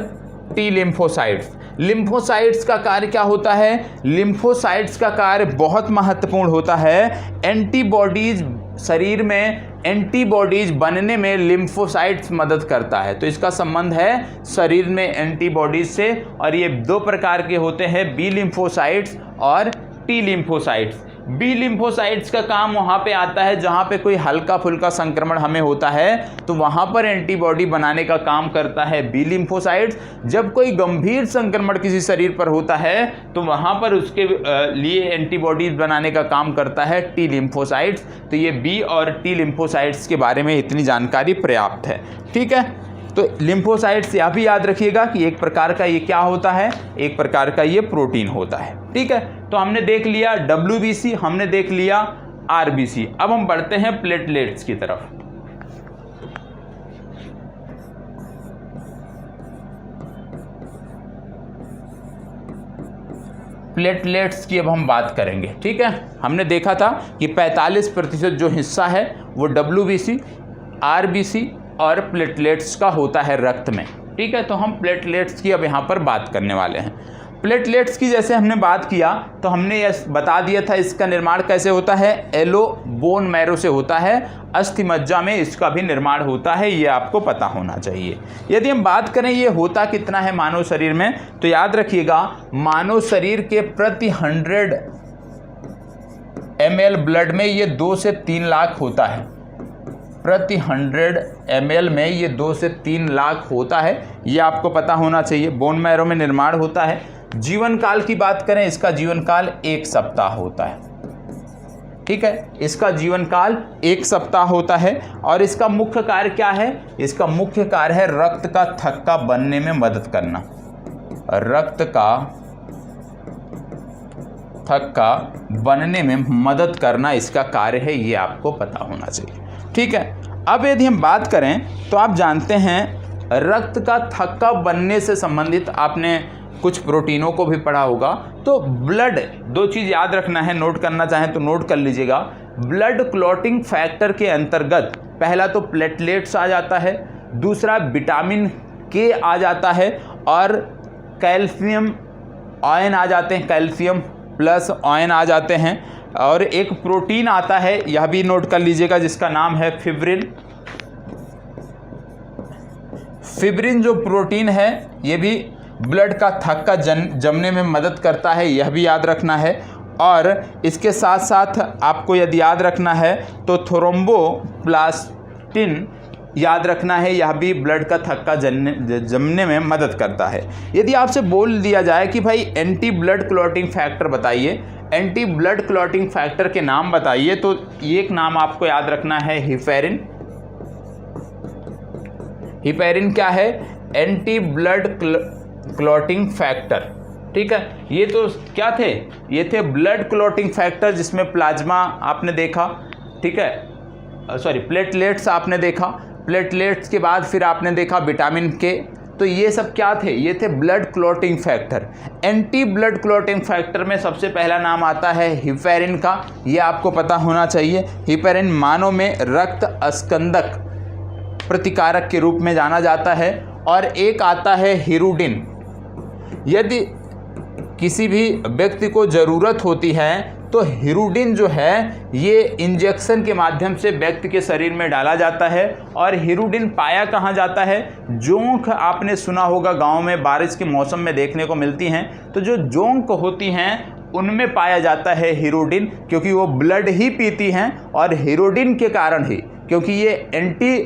टी लिम्फोसाइट्स। लिम्फोसाइट्स का कार्य क्या होता है? लिम्फोसाइट्स का कार्य बहुत महत्वपूर्ण होता है। एंटीबॉडीज, शरीर में एंटीबॉडीज बनने में लिम्फोसाइट्स मदद करता है, तो इसका संबंध है शरीर में एंटीबॉडीज से। और ये दो प्रकार के होते हैं, बी लिम्फोसाइट्स और टी लिम्फोसाइट्स। बी लिम्फोसाइट्स का काम वहाँ पे आता है जहाँ पे कोई हल्का फुल्का संक्रमण हमें होता है तो वहाँ पर एंटीबॉडी बनाने का काम करता है बी लिम्फोसाइट्स। जब कोई गंभीर संक्रमण किसी शरीर पर होता है तो वहाँ पर उसके लिए एंटीबॉडीज बनाने का काम करता है टी लिम्फोसाइट्स। तो ये बी और टी लिम्फोसाइट्स के बारे में इतनी जानकारी पर्याप्त है। ठीक है, तो लिम्फोसाइट्स यह भी याद रखिएगा कि एक प्रकार का ये क्या होता है? एक प्रकार का ये प्रोटीन होता है। ठीक है, तो हमने देख लिया WBC, हमने देख लिया RBC। अब हम बढ़ते हैं प्लेटलेट्स की तरफ। प्लेटलेट्स की अब हम बात करेंगे। ठीक है, हमने देखा था कि 45% जो हिस्सा है वो WBC, RBC और प्लेटलेट्स का होता है रक्त में। ठीक है, तो हम प्लेटलेट्स की अब यहाँ पर बात करने वाले हैं। प्लेटलेट्स की जैसे हमने बात किया तो हमने यह बता दिया था इसका निर्माण कैसे होता है। एलो बोन मैरो से होता है, अस्थि मज्जा में इसका भी निर्माण होता है, ये आपको पता होना चाहिए। यदि हम बात करें ये होता कितना है मानव शरीर में, तो याद रखिएगा मानव शरीर के प्रति 100 ml ब्लड में ये 2 से 3 लाख होता है। प्रति 100 ml में ये 2 से 3 लाख होता है, ये आपको पता होना चाहिए। बोन मैरो में निर्माण होता है। जीवन काल की बात करें, इसका जीवन काल 1 सप्ताह होता है। ठीक है, इसका जीवन काल 1 सप्ताह होता है। और इसका मुख्य कार्य क्या है? इसका मुख्य कार्य है रक्त का थक्का बनने में मदद करना। रक्त का थक्का बनने में मदद करना इसका कार्य है, ये आपको पता होना चाहिए। ठीक है, अब यदि हम बात करें तो आप जानते हैं रक्त का थक्का बनने से संबंधित आपने कुछ प्रोटीनों को भी पढ़ा होगा। तो ब्लड, दो चीज़ याद रखना है, नोट करना चाहें तो नोट कर लीजिएगा। ब्लड क्लॉटिंग फैक्टर के अंतर्गत पहला तो प्लेटलेट्स आ जाता है, दूसरा विटामिन के आ जाता है, और कैल्शियम आयन आ जाते हैं, कैल्शियम प्लस आयन आ जाते हैं, और एक प्रोटीन आता है, यह भी नोट कर लीजिएगा, जिसका नाम है फिब्रिन। फिब्रिन जो प्रोटीन है ये भी ब्लड का थक्का जमने में मदद करता है, यह भी याद रखना है। और इसके साथ साथ आपको यदि याद रखना है तो थ्रोम्बोप्लास्टिन याद रखना है, यह भी ब्लड का थक्का जमने में मदद करता है। यदि आपसे बोल दिया जाए कि भाई एंटी ब्लड क्लॉटिंग फैक्टर बताइए, एंटी ब्लड क्लॉटिंग फैक्टर के नाम बताइए, तो एक नाम आपको याद रखना है हेपेरिन। हेपेरिन क्या है? एंटी ब्लड क्लॉटिंग फैक्टर, ठीक है। ये तो क्या थे? ये थे ब्लड क्लॉटिंग फैक्टर, जिसमें प्लाज्मा आपने देखा, ठीक है, सॉरी प्लेटलेट्स आपने देखा, प्लेटलेट्स के बाद फिर आपने देखा विटामिन के। तो ये सब क्या थे? ये थे blood clotting factor. Anti blood clotting factor में सबसे पहला नाम आता है हेपेरिन का, ये आपको पता होना चाहिए। हेपेरिन मानव में रक्त अस्कंदक प्रतिकारक के रूप में जाना जाता है। और एक आता है हिरुडिन। यदि किसी भी व्यक्ति को ज़रूरत होती है तो हिरुडिन जो है ये इंजेक्शन के माध्यम से व्यक्ति के शरीर में डाला जाता है। और हिरुडिन पाया कहाँ जाता है? जोंक आपने सुना होगा, गांव में बारिश के मौसम में देखने को मिलती हैं। तो जो जोंक होती हैं उनमें पाया जाता है हिरुडिन, क्योंकि वो ब्लड ही पीती हैं। और हिरुडिन के कारण ही, क्योंकि ये एंटी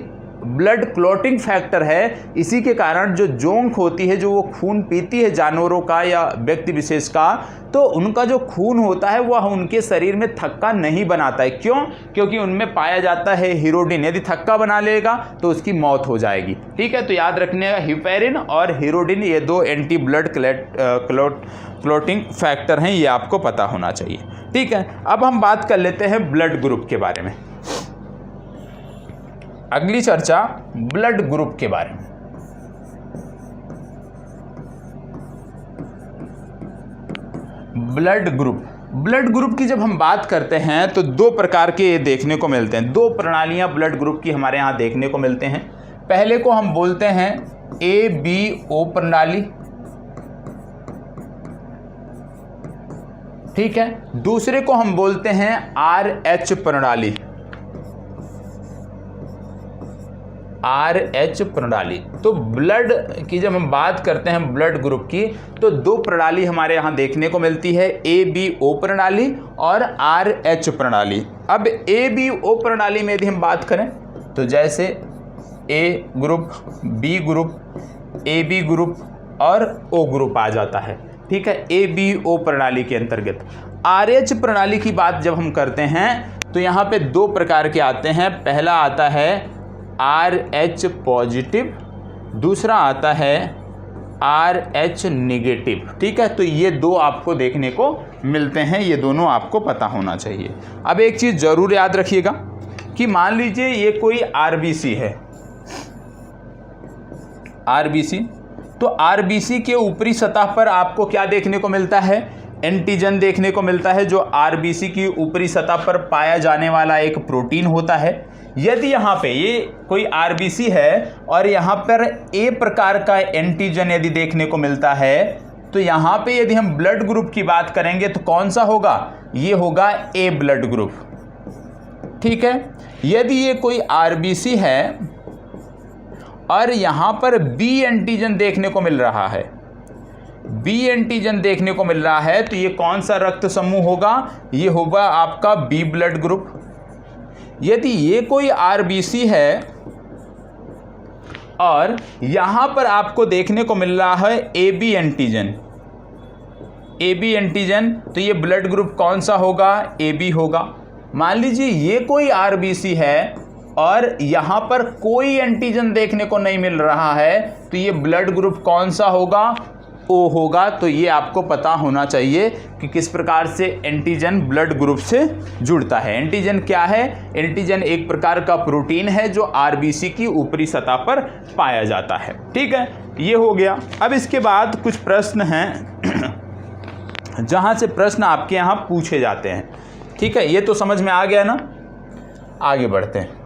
ब्लड क्लॉटिंग फैक्टर है, इसी के कारण जो जोंक होती है, जो वो खून पीती है जानवरों का या व्यक्ति विशेष का, तो उनका जो खून होता है वह उनके शरीर में थक्का नहीं बनाता है। क्यों? क्योंकि उनमें पाया जाता है हिरुडिन। यदि थक्का बना लेगा तो उसकी मौत हो जाएगी, ठीक है। तो याद रखने का, हेपेरिन और हिरुडिन ये दो एंटी ब्लड क्लॉटिंग फैक्टर हैं, ये आपको पता होना चाहिए, ठीक है। अब हम बात कर लेते हैं ब्लड ग्रुप के बारे में। अगली चर्चा ब्लड ग्रुप के बारे में। ब्लड ग्रुप की जब हम बात करते हैं तो दो प्रकार के देखने को मिलते हैं, दो प्रणालियां ब्लड ग्रुप की हमारे यहाँ देखने को मिलते हैं। पहले को हम बोलते हैं ABO प्रणाली, ठीक है। दूसरे को हम बोलते हैं RH प्रणाली, RH प्रणाली। तो ब्लड की जब हम बात करते हैं ब्लड ग्रुप की, तो दो प्रणाली हमारे यहाँ देखने को मिलती है, ABO प्रणाली और RH प्रणाली। अब ABO प्रणाली में यदि हम बात करें तो जैसे A group, B group, AB group और O ग्रुप आ जाता है, ठीक है, ABO प्रणाली के अंतर्गत। RH प्रणाली की बात जब हम करते हैं तो यहाँ पे दो प्रकार के आते हैं। पहला आता है RH पॉजिटिव, दूसरा आता है RH निगेटिव, ठीक है। तो ये दो आपको देखने को मिलते हैं, ये दोनों आपको पता होना चाहिए। अब एक चीज़ ज़रूर याद रखिएगा कि मान लीजिए ये कोई RBC है, RBC, तो RBC के ऊपरी सतह पर आपको क्या देखने को मिलता है? एंटीजन देखने को मिलता है, जो RBC की ऊपरी सतह पर पाया जाने वाला एक प्रोटीन होता है। यदि यहाँ पे ये कोई RBC है और यहाँ पर A प्रकार का एंटीजन यदि देखने को मिलता है, तो यहाँ पे यदि हम ब्लड ग्रुप की बात करेंगे तो कौन सा होगा? ये होगा A ब्लड ग्रुप, ठीक है। यदि ये कोई RBC है और यहाँ पर B एंटीजन देखने को मिल रहा है, B एंटीजन देखने को मिल रहा है, तो ये कौन सा रक्त समूह होगा? ये होगा आपका B ब्लड ग्रुप। यदि ये कोई RBC है और यहाँ पर आपको देखने को मिल रहा है AB एंटीजन, AB एंटीजन, तो ये ब्लड ग्रुप कौन सा होगा? AB होगा। मान लीजिए ये कोई RBC है और यहाँ पर कोई एंटीजन देखने को नहीं मिल रहा है, तो ये ब्लड ग्रुप कौन सा होगा? ओ होगा। तो ये आपको पता होना चाहिए कि किस प्रकार से एंटीजन ब्लड ग्रुप से जुड़ता है। एंटीजन क्या है? एंटीजन एक प्रकार का प्रोटीन है जो आरबीसी की ऊपरी सतह पर पाया जाता है। ठीक है, ये हो गया। अब इसके बाद कुछ प्रश्न हैं जहां से प्रश्न आपके यहाँ पूछे जाते हैं। ठीक है, ये तो समझ में आ गया ना। आगे बढ़ते हैं।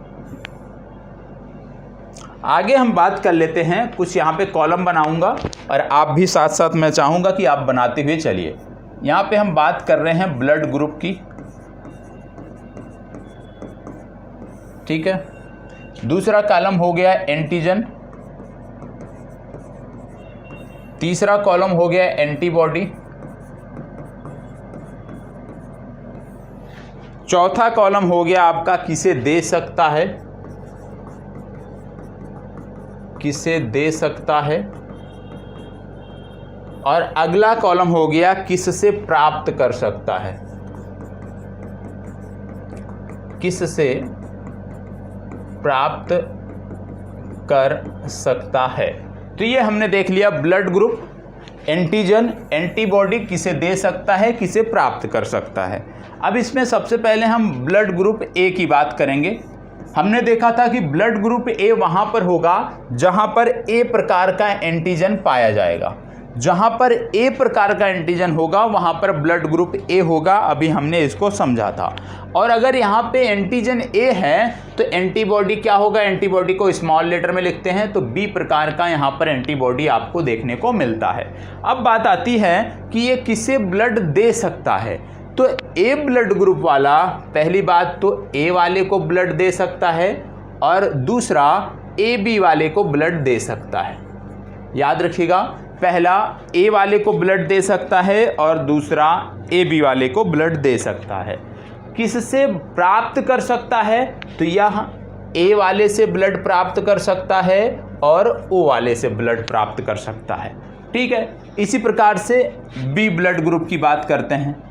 आगे हम बात कर लेते हैं, कुछ यहाँ पे कॉलम बनाऊंगा और आप भी साथ साथ मैं चाहूँगा कि आप बनाते हुए चलिए। यहाँ पे हम बात कर रहे हैं ब्लड ग्रुप की। ठीक है, दूसरा कॉलम हो गया एंटीजन, तीसरा कॉलम हो गया एंटीबॉडी, चौथा कॉलम हो गया आपका किसे दे सकता है, किसे दे सकता है, और अगला कॉलम हो गया किससे प्राप्त कर सकता है, किससे प्राप्त कर सकता है। तो ये हमने देख लिया ब्लड ग्रुप, एंटीजन, एंटीबॉडी किसे दे सकता है, किसे प्राप्त कर सकता है। अब इसमें सबसे पहले हम ब्लड ग्रुप ए की बात करेंगे। हमने देखा था कि ब्लड ग्रुप ए वहाँ पर होगा जहाँ पर ए प्रकार का एंटीजन पाया जाएगा। जहाँ पर ए प्रकार का एंटीजन होगा वहाँ पर ब्लड ग्रुप ए होगा। अभी हमने इसको समझा था। और अगर यहाँ पे एंटीजन ए है तो एंटीबॉडी क्या होगा? एंटीबॉडी को स्मॉल लेटर में लिखते हैं तो बी प्रकार का यहाँ पर एंटीबॉडी आपको देखने को मिलता है। अब बात आती है कि ये किसे ब्लड दे सकता है। तो ए ब्लड ग्रुप वाला, पहली बात तो ए वाले को ब्लड दे सकता है और दूसरा ए बी वाले को ब्लड दे सकता है। याद रखिएगा, पहला ए वाले को ब्लड दे सकता है और दूसरा ए बी वाले को ब्लड दे सकता है। किससे प्राप्त कर सकता है? तो यह ए वाले से ब्लड प्राप्त कर सकता है और ओ वाले से ब्लड प्राप्त कर सकता है। ठीक है, इसी प्रकार से बी ब्लड ग्रुप की बात करते हैं।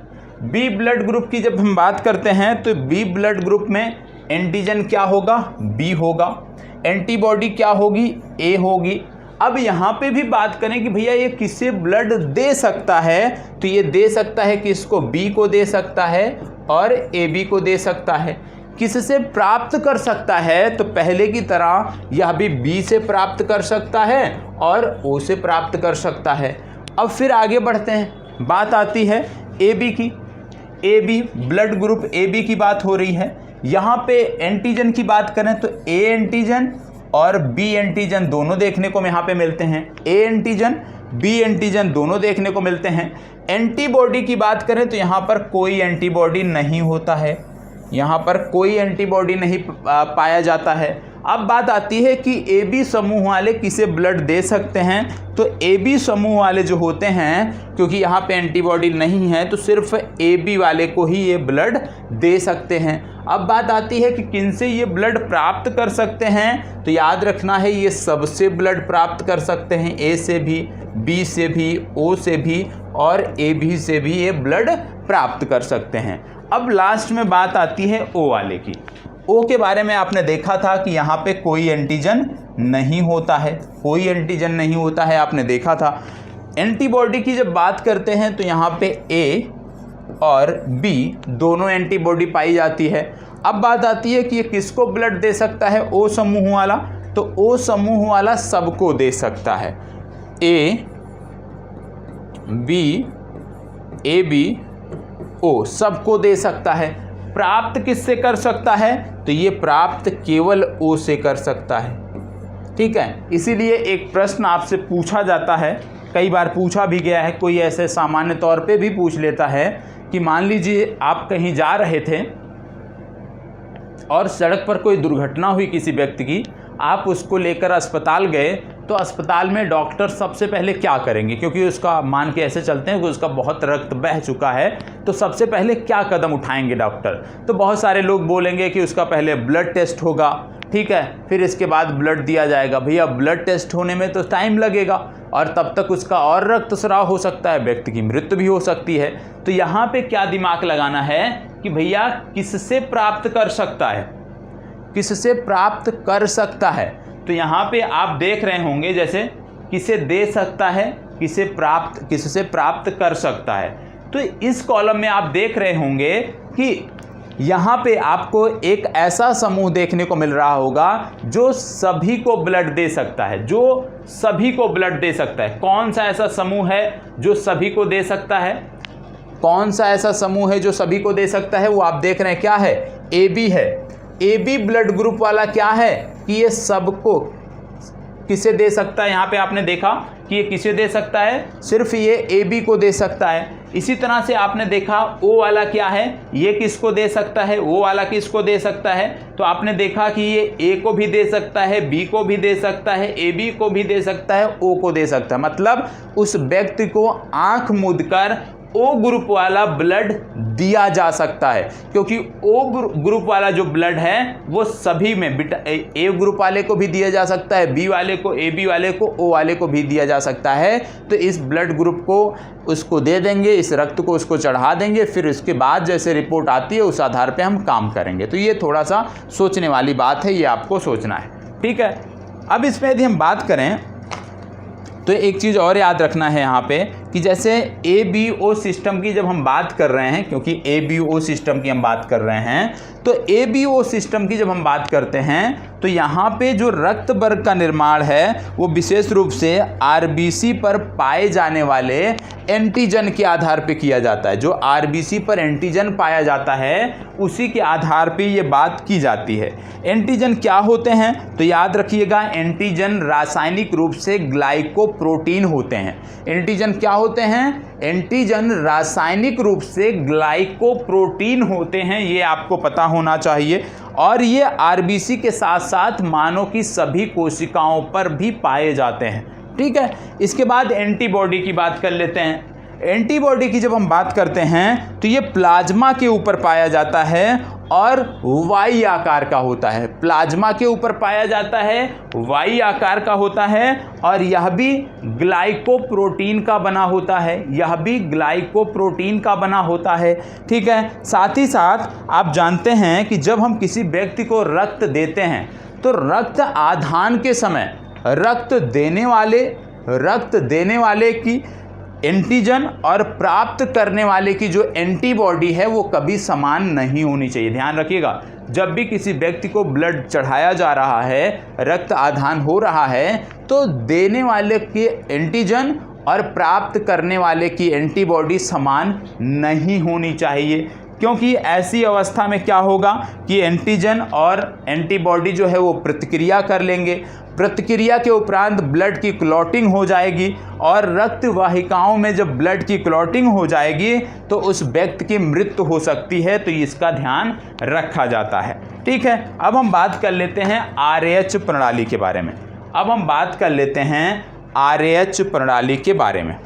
बी ब्लड ग्रुप की जब हम बात करते हैं तो बी ब्लड ग्रुप में एंटीजन क्या होगा? बी होगा। एंटीबॉडी क्या होगी? ए होगी। अब यहाँ पे भी बात करें कि भैया ये किससे ब्लड दे सकता है, तो ये दे सकता है कि इसको बी को दे सकता है और ए बी को दे सकता है। किससे प्राप्त कर सकता है? तो पहले की तरह यह भी बी से प्राप्त कर सकता है और ओ से प्राप्त कर सकता है। अब फिर आगे बढ़ते हैं, बात आती है ए बी की। A B blood group A B की बात हो रही है। यहाँ पे एंटीजन की बात करें तो ए एंटीजन और बी एंटीजन दोनों देखने को यहाँ पे मिलते हैं। ए एंटीजन, बी एंटीजन दोनों देखने को मिलते हैं। एंटीबॉडी की बात करें तो यहाँ पर कोई एंटीबॉडी नहीं होता है, यहाँ पर कोई एंटीबॉडी नहीं पाया जाता है। अब बात आती है कि ए बी समूह वाले किसे ब्लड दे सकते हैं। तो ए बी समूह वाले जो होते हैं, क्योंकि यहाँ पे एंटीबॉडी नहीं है तो सिर्फ ए बी वाले को ही ये ब्लड दे सकते हैं। अब बात आती है कि किनसे ये ब्लड प्राप्त कर सकते हैं। तो याद रखना है ये सबसे ब्लड प्राप्त कर सकते हैं, ए से भी, बी से भी, ओ से भी और ए बी से भी ये ब्लड प्राप्त कर सकते हैं। अब लास्ट में बात आती है ओ वाले की। ओ के बारे में आपने देखा था कि यहाँ पे कोई एंटीजन नहीं होता है, कोई एंटीजन नहीं होता है, आपने देखा था। एंटीबॉडी की जब बात करते हैं तो यहाँ पे ए और बी दोनों एंटीबॉडी पाई जाती है। अब बात आती है कि ये किसको ब्लड दे सकता है? ओ समूह वाला। तो ओ समूह वाला सबको दे सकता है, ए बी ओ सबको दे सकता है। प्राप्त किससे कर सकता है? तो ये प्राप्त केवल ओ से कर सकता है। ठीक है, इसीलिए एक प्रश्न आपसे पूछा जाता है, कई बार पूछा भी गया है, कोई ऐसे सामान्य तौर पे भी पूछ लेता है कि मान लीजिए आप कहीं जा रहे थे और सड़क पर कोई दुर्घटना हुई किसी व्यक्ति की, आप उसको लेकर अस्पताल गए, तो अस्पताल में डॉक्टर सबसे पहले क्या करेंगे? क्योंकि उसका मान के ऐसे चलते हैं कि उसका बहुत रक्त बह चुका है, तो सबसे पहले क्या कदम उठाएंगे डॉक्टर? तो बहुत सारे लोग बोलेंगे कि उसका पहले ब्लड टेस्ट होगा, ठीक है, फिर इसके बाद ब्लड दिया जाएगा। भैया ब्लड टेस्ट होने में तो टाइम लगेगा और तब तक उसका और रक्तस्राव हो सकता है, व्यक्ति की मृत्यु भी हो सकती है। तो यहाँ पे क्या दिमाग लगाना है कि भैया किससे प्राप्त कर सकता है, किससे प्राप्त कर सकता है। तो यहाँ पे आप देख रहे होंगे जैसे किसे दे सकता है, किससे प्राप्त कर सकता है। तो इस कॉलम में आप देख रहे होंगे कि यहाँ पे आपको एक ऐसा समूह देखने को मिल रहा होगा जो सभी को ब्लड दे सकता है, जो सभी को ब्लड दे सकता है। कौन सा ऐसा समूह है जो सभी को दे सकता है? कौन सा ऐसा समूह है जो सभी को दे सकता है? वो आप देख रहे हैं क्या है, AB है। AB ब्लड ग्रुप वाला क्या है कि ये सबको किसे दे सकता है? यहाँ पे आपने देखा कि ये किसे दे सकता है, सिर्फ ये AB को दे सकता है। इसी तरह से आपने देखा O वाला क्या है, ये किसको दे सकता है, O वाला किसको दे सकता है। तो आपने देखा कि ये A को भी दे सकता है, B को भी दे सकता है, AB को भी दे सकता है, O को दे सकता है। मतलब उस व्यक्ति को आंख मूंदकर O ग्रुप वाला ब्लड दिया जा सकता है, क्योंकि O ग्रुप वाला जो ब्लड है वो सभी में A ग्रुप वाले को भी दिया जा सकता है, B वाले को, AB वाले को, O वाले को भी दिया जा सकता है। तो इस ब्लड ग्रुप को उसको दे देंगे, इस रक्त को उसको चढ़ा देंगे, फिर उसके बाद जैसे रिपोर्ट आती है उस आधार पे हम काम करेंगे। तो ये थोड़ा सा सोचने वाली बात है, ये आपको सोचना है, ठीक है। अब इसमें यदि हम बात करें तो एक चीज़ और याद रखना है यहाँ पे कि जैसे ABO सिस्टम की जब हम बात कर रहे हैं, क्योंकि ABO सिस्टम की हम बात कर रहे हैं, तो ABO सिस्टम की जब हम बात करते हैं तो यहाँ पे जो रक्त वर्ग का निर्माण है वो विशेष रूप से RBC पर पाए जाने वाले एंटीजन के आधार पे किया जाता है। जो RBC पर एंटीजन पाया जाता है उसी के आधार पे ये बात की जाती है। एंटीजन क्या होते हैं तो याद रखिएगा, एंटीजन रासायनिक रूप से ग्लाइकोप्रोटीन होते हैं। एंटीजन क्या होते हैं? एंटीजन रासायनिक रूप से ग्लाइकोप्रोटीन होते हैं, ये आपको पता होना चाहिए। और ये RBC के साथ साथ मानव की सभी कोशिकाओं पर भी पाए जाते हैं, ठीक है। इसके बाद एंटीबॉडी की बात कर लेते हैं। एंटीबॉडी की जब हम बात करते हैं तो ये प्लाज्मा के ऊपर पाया जाता है और वाई आकार का होता है। प्लाज्मा के ऊपर पाया जाता है, वाई आकार का होता है, और यह भी ग्लाइकोप्रोटीन का बना होता है, यह भी ग्लाइकोप्रोटीन का बना होता है, ठीक है। साथ ही साथ आप जानते हैं कि जब हम किसी व्यक्ति को रक्त देते हैं तो रक्त आधान के समय रक्त देने वाले की एंटीजन और प्राप्त करने वाले की जो एंटीबॉडी है वो कभी समान नहीं होनी चाहिए। ध्यान रखिएगा, जब भी किसी व्यक्ति को ब्लड चढ़ाया जा रहा है, रक्त आधान हो रहा है, तो देने वाले की एंटीजन और प्राप्त करने वाले की एंटीबॉडी समान नहीं होनी चाहिए, क्योंकि ऐसी अवस्था में क्या होगा कि एंटीजन और एंटीबॉडी जो है वो प्रतिक्रिया कर लेंगे। प्रतिक्रिया के उपरांत ब्लड की क्लॉटिंग हो जाएगी, और रक्त वाहिकाओं में जब ब्लड की क्लॉटिंग हो जाएगी तो उस व्यक्ति की मृत्यु हो सकती है। तो इसका ध्यान रखा जाता है, ठीक है। अब हम बात कर लेते हैं RH प्रणाली के बारे में। अब हम बात कर लेते हैं RH प्रणाली के बारे में,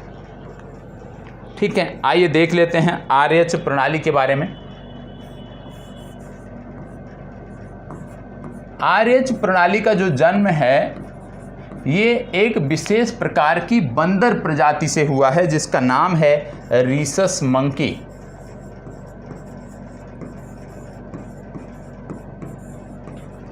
ठीक है। आइए देख लेते हैं RH प्रणाली के बारे में। RH प्रणाली का जो जन्म है ये एक विशेष प्रकार की बंदर प्रजाति से हुआ है जिसका नाम है रीसस मंकी,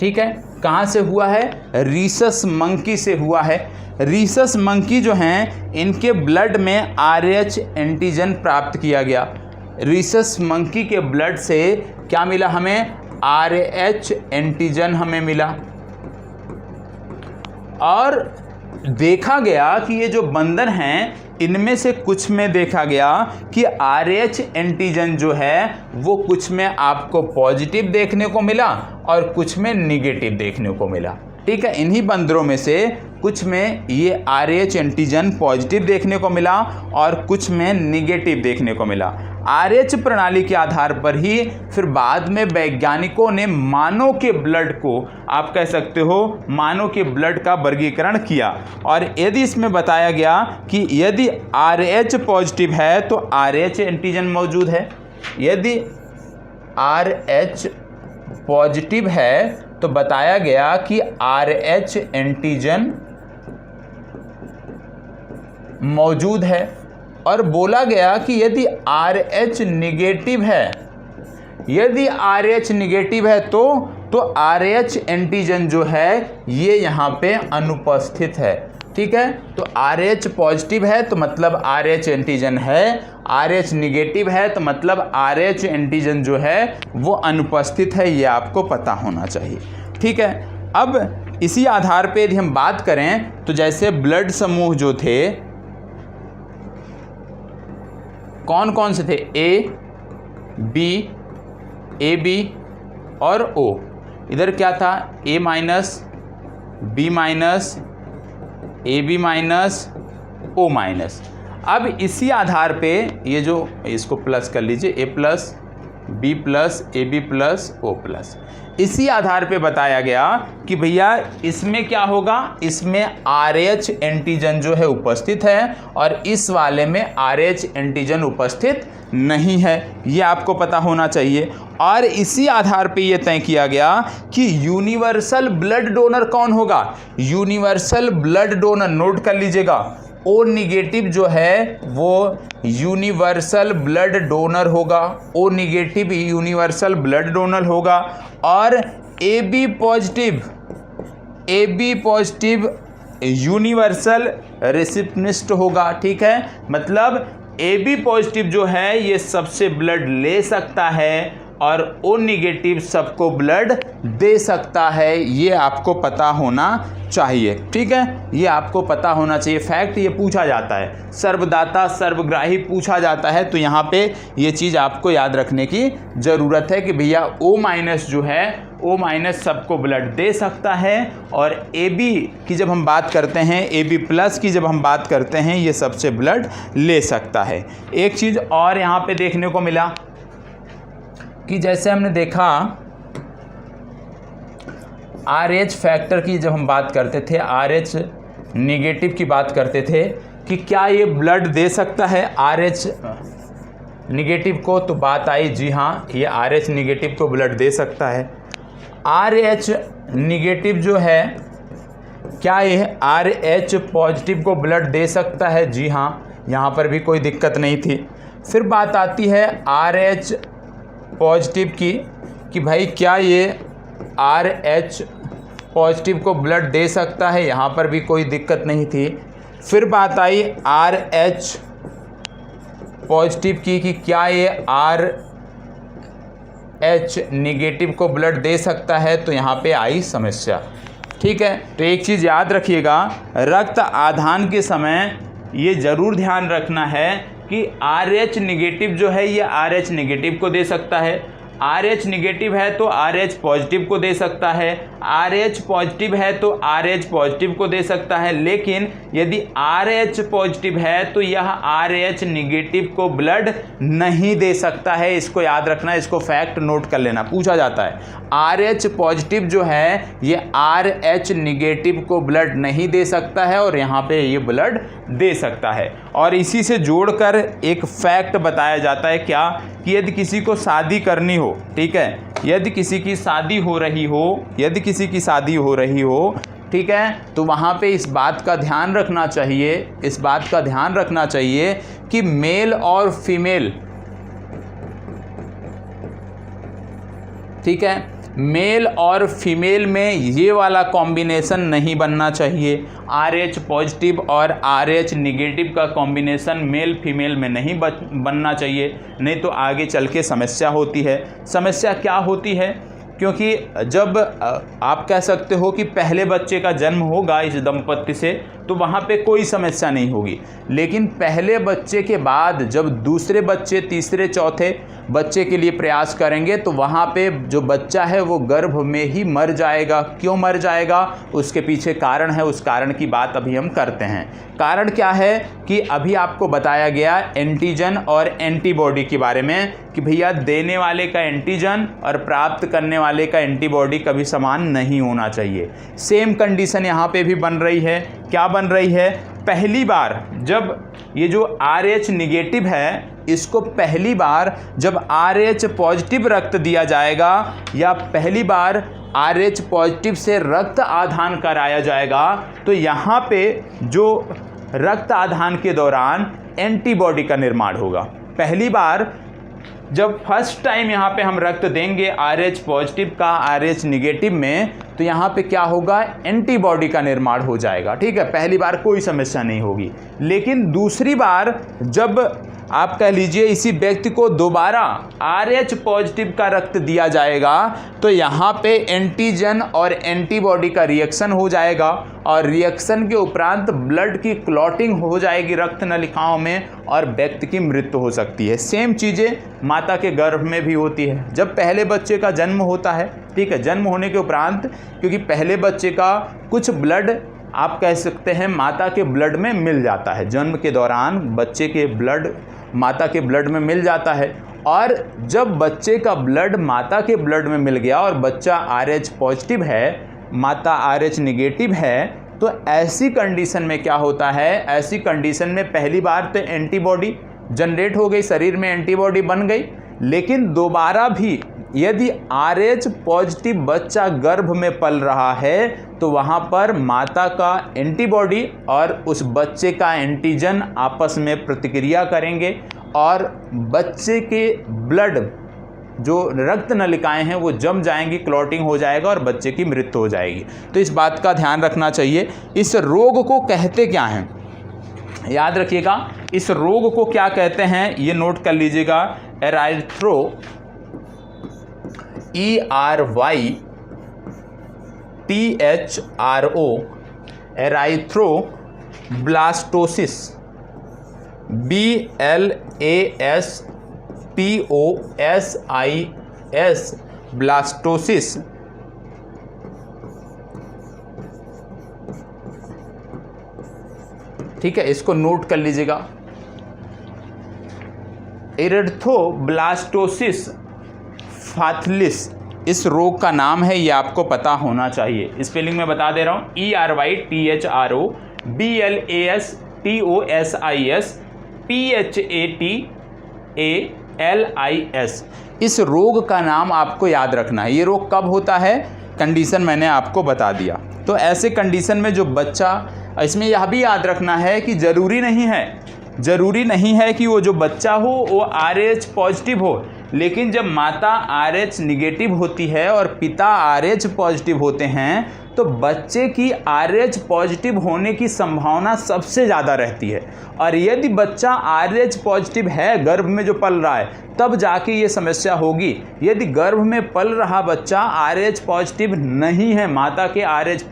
ठीक है। कहाँ से हुआ है? रीसस मंकी से हुआ है। रीसस मंकी जो हैं इनके ब्लड में RH एंटीजन प्राप्त किया गया। रीसस मंकी के ब्लड से क्या मिला हमें? RH एंटीजन हमें मिला, और देखा गया कि ये जो बंदर हैं इनमें से कुछ में देखा गया कि RH एंटीजन जो है वो कुछ में आपको पॉजिटिव देखने को मिला और कुछ में निगेटिव देखने को मिला, ठीक है। इन्हीं बंदरों में से कुछ में ये RH एंटीजन पॉजिटिव देखने को मिला और कुछ में निगेटिव देखने को मिला। RH प्रणाली के आधार पर ही फिर बाद में वैज्ञानिकों ने मानव के ब्लड को, आप कह सकते हो मानव के ब्लड का वर्गीकरण किया, और यदि इसमें बताया गया कि यदि RH पॉजिटिव है तो RH एंटीजन मौजूद है, यदि RH पॉजिटिव है तो बताया गया कि RH एंटीजन मौजूद है, और बोला गया कि यदि RH निगेटिव है, यदि RH निगेटिव है तो RH एंटीजन जो है ये यहाँ पे अनुपस्थित है। ठीक है। तो RH पॉजिटिव है तो मतलब RH एंटीजन है, RH निगेटिव है तो मतलब RH एंटीजन जो है वो अनुपस्थित है, ये आपको पता होना चाहिए। ठीक है। अब इसी आधार पे यदि हम बात करें तो जैसे ब्लड समूह जो थे कौन कौन से थे, A, B, AB और O। इधर क्या था, A minus, B minus, AB minus, O minus. अब इसी आधार पे ये जो इसको प्लस कर लीजिए, A plus, B plus, AB plus, O plus. इसी आधार पे बताया गया कि भैया इसमें क्या होगा, इसमें RH एंटीजन जो है उपस्थित है और इस वाले में RH एंटीजन उपस्थित नहीं है, ये आपको पता होना चाहिए। और इसी आधार पे ये तय किया गया कि यूनिवर्सल ब्लड डोनर कौन होगा, यूनिवर्सल ब्लड डोनर, नोट कर लीजिएगा, O निगेटिव जो है वो यूनिवर्सल ब्लड डोनर होगा, O negative universal blood donor होगा। और AB पॉजिटिव यूनिवर्सल रेसिपिएंट होगा। ठीक है, मतलब AB पॉजिटिव जो है ये सबसे ब्लड ले सकता है और O निगेटिव सबको ब्लड दे सकता है, ये आपको पता होना चाहिए। ठीक है, ये आपको पता होना चाहिए। फैक्ट ये पूछा जाता है, सर्वदाता सर्वग्राही पूछा जाता है, तो यहाँ पे ये चीज़ आपको याद रखने की ज़रूरत है कि भैया O माइनस जो है, O माइनस सबको ब्लड दे सकता है और AB की जब हम बात करते हैं, AB प्लस की जब हम बात करते हैं, ये सबसे ब्लड ले सकता है। एक चीज़ और यहाँ पे देखने को मिला कि जैसे हमने देखा RH फैक्टर की जब हम बात करते थे, RH निगेटिव की बात करते थे कि क्या ये ब्लड दे सकता है RH निगेटिव को, तो बात आई जी हाँ, ये RH निगेटिव को ब्लड दे सकता है। RH निगेटिव जो है, क्या ये RH पॉजिटिव को ब्लड दे सकता है, जी हाँ, यहाँ पर भी कोई दिक्कत नहीं थी। फिर बात आती है RH पॉजिटिव की कि भाई क्या ये RH पॉजिटिव को ब्लड दे सकता है, यहाँ पर भी कोई दिक्कत नहीं थी। फिर बात आई RH पॉजिटिव की कि क्या ये RH निगेटिव को ब्लड दे सकता है, तो यहाँ पे आई समस्या। ठीक है, तो एक चीज़ याद रखिएगा, रक्त आदान के समय ये ज़रूर ध्यान रखना है कि RH निगेटिव जो है ये RH निगेटिव को दे सकता है, RH निगेटिव है तो RH पॉजिटिव को दे सकता है, RH पॉजिटिव है तो RH पॉजिटिव को दे सकता है, लेकिन यदि RH पॉजिटिव है तो यह RH निगेटिव को ब्लड नहीं दे सकता है। इसको याद रखना, इसको फैक्ट नोट कर लेना, पूछा जाता है। RH पॉजिटिव जो है ये RH निगेटिव को ब्लड नहीं दे सकता है और यहाँ पे ये ब्लड दे सकता है। और इसी से जोड़कर एक फैक्ट बताया जाता है, क्या कि यदि किसी को शादी करनी हो, ठीक है, यदि किसी की शादी हो रही हो, यदि किसी की शादी हो रही हो, ठीक है, तो वहाँ पे इस बात का ध्यान रखना चाहिए, इस बात का ध्यान रखना चाहिए कि मेल और फीमेल, ठीक है, मेल और फीमेल में ये वाला कॉम्बिनेशन नहीं बनना चाहिए। RH पॉजिटिव और RH निगेटिव का कॉम्बिनेशन मेल फीमेल में नहीं बनना चाहिए, नहीं तो आगे चल के समस्या होती है। समस्या क्या होती है, क्योंकि जब आप कह सकते हो कि पहले बच्चे का जन्म होगा इस दंपत्ति से तो वहाँ पे कोई समस्या नहीं होगी, लेकिन पहले बच्चे के बाद जब दूसरे बच्चे, तीसरे, चौथे बच्चे के लिए प्रयास करेंगे तो वहाँ पे जो बच्चा है वो गर्भ में ही मर जाएगा। क्यों मर जाएगा, उसके पीछे कारण है, उस कारण की बात अभी हम करते हैं। कारण क्या है कि अभी आपको बताया गया एंटीजन और एंटीबॉडी के बारे में कि भैया देने वाले का एंटीजन और प्राप्त करने वाले का एंटीबॉडी कभी समान नहीं होना चाहिए। सेम कंडीशन यहाँ पे भी बन रही है। क्या बन रही है, पहली बार जब ये जो RH निगेटिव है इसको पहली बार जब RH पॉजिटिव रक्त दिया जाएगा या पहली बार RH पॉजिटिव से रक्त आदान कराया जाएगा तो यहाँ पे जो रक्त आदान के दौरान एंटीबॉडी का निर्माण होगा। पहली बार जब फर्स्ट टाइम यहाँ पे हम रक्त देंगे RH पॉजिटिव का RH निगेटिव में, तो यहाँ पे क्या होगा, एंटीबॉडी का निर्माण हो जाएगा। ठीक है, पहली बार कोई समस्या नहीं होगी। लेकिन दूसरी बार जब आप कह लीजिए इसी व्यक्ति को दोबारा RH पॉजिटिव का रक्त दिया जाएगा, तो यहाँ पे एंटीजन और एंटीबॉडी का रिएक्शन हो जाएगा और रिएक्शन के उपरांत ब्लड की क्लॉटिंग हो जाएगी रक्त नलिकाओं में और व्यक्ति की मृत्यु हो सकती है। सेम चीज़ें माता के गर्भ में भी होती है। जब पहले बच्चे का जन्म होता है, ठीक है, जन्म होने के उपरांत क्योंकि पहले बच्चे का कुछ ब्लड आप कह सकते हैं माता के ब्लड में मिल जाता है, जन्म के दौरान बच्चे के ब्लड माता के ब्लड में मिल जाता है, और जब बच्चे का ब्लड माता के ब्लड में मिल गया और बच्चा RH पॉजिटिव है, माता RH निगेटिव है, तो ऐसी कंडीशन में क्या होता है, ऐसी कंडीशन में पहली बार तो एंटीबॉडी जनरेट हो गई, शरीर में एंटीबॉडी बन गई, लेकिन दोबारा भी यदि RH पॉजिटिव बच्चा गर्भ में पल रहा है तो वहाँ पर माता का एंटीबॉडी और उस बच्चे का एंटीजन आपस में प्रतिक्रिया करेंगे और बच्चे के ब्लड जो रक्त नलिकाएं हैं वो जम जाएंगी, क्लॉटिंग हो जाएगा और बच्चे की मृत्यु हो जाएगी। तो इस बात का ध्यान रखना चाहिए। इस रोग को कहते क्या हैं, याद रखिएगा, इस रोग को क्या कहते हैं ये नोट कर लीजिएगा। एराइथ्रो ERYTHRO एराइथ्रोब्लास्टोसिस BLASTOSIS ब्लास्टोसिस। ठीक है, इसको नोट कर लीजिएगा। एरिथ्रोब्लास्टोसिस फाथलिस इस रोग का नाम है, ये आपको पता होना चाहिए। स्पेलिंग में बता दे रहा हूँ, ERYTHRO BLASTOSIS PHATALIS। इस रोग का नाम आपको याद रखना है। ये रोग कब होता है, कंडीशन मैंने आपको बता दिया। तो ऐसे कंडीशन में जो बच्चा, इसमें यह भी याद रखना है कि ज़रूरी नहीं है कि वो जो बच्चा हो वो RH पॉजिटिव हो, लेकिन जब माता RH निगेटिव होती है और पिता RH पॉजिटिव होते हैं तो बच्चे की RH पॉजिटिव होने की संभावना सबसे ज़्यादा रहती है। और यदि बच्चा RH पॉजिटिव है, गर्भ में जो पल रहा है, तब जाके ये समस्या होगी। यदि गर्भ में पल रहा बच्चा RH पॉजिटिव नहीं है, माता के RH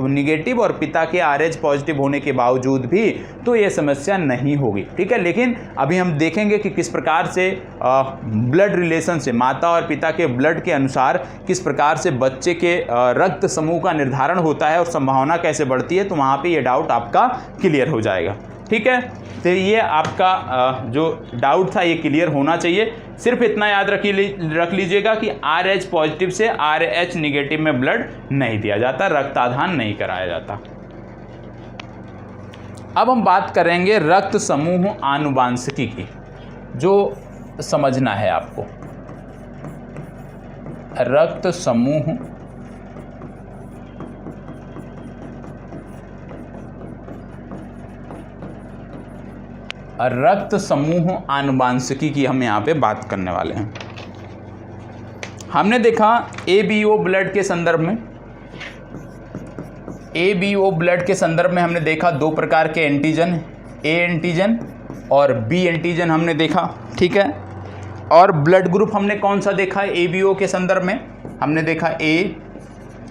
निगेटिव और पिता के RH पॉजिटिव होने के बावजूद भी, तो ये समस्या नहीं होगी। ठीक है, लेकिन अभी हम देखेंगे कि किस प्रकार से ब्लड रिलेशन से, माता और पिता के ब्लड के अनुसार किस प्रकार से बच्चे के रक्त समूह का निर्धारण होता है और संभावना कैसे बढ़ती है, तो वहाँ पे ये डाउट आपका क्लियर हो जाएगा। ठीक है, तो ये आपका जो डाउट था ये क्लियर होना चाहिए। सिर्फ इतना याद रख लीजिएगा कि RH पॉजिटिव से RH निगेटिव में ब्लड नहीं दिया जाता, रक्ताधान नहीं कराया जाता। अब हम बात करेंगे रक्त समूह आनुवांशिकी की, जो समझना है आपको। रक्त समूह आनुवांशिकी की हम यहाँ पे बात करने वाले हैं। हमने देखा ABO ब्लड के संदर्भ में, ABO ब्लड के संदर्भ में हमने देखा दो प्रकार के एंटीजन, A एंटीजन और B एंटीजन हमने देखा। ठीक है, और ब्लड ग्रुप हमने कौन सा देखा ABO के संदर्भ में, हमने देखा A,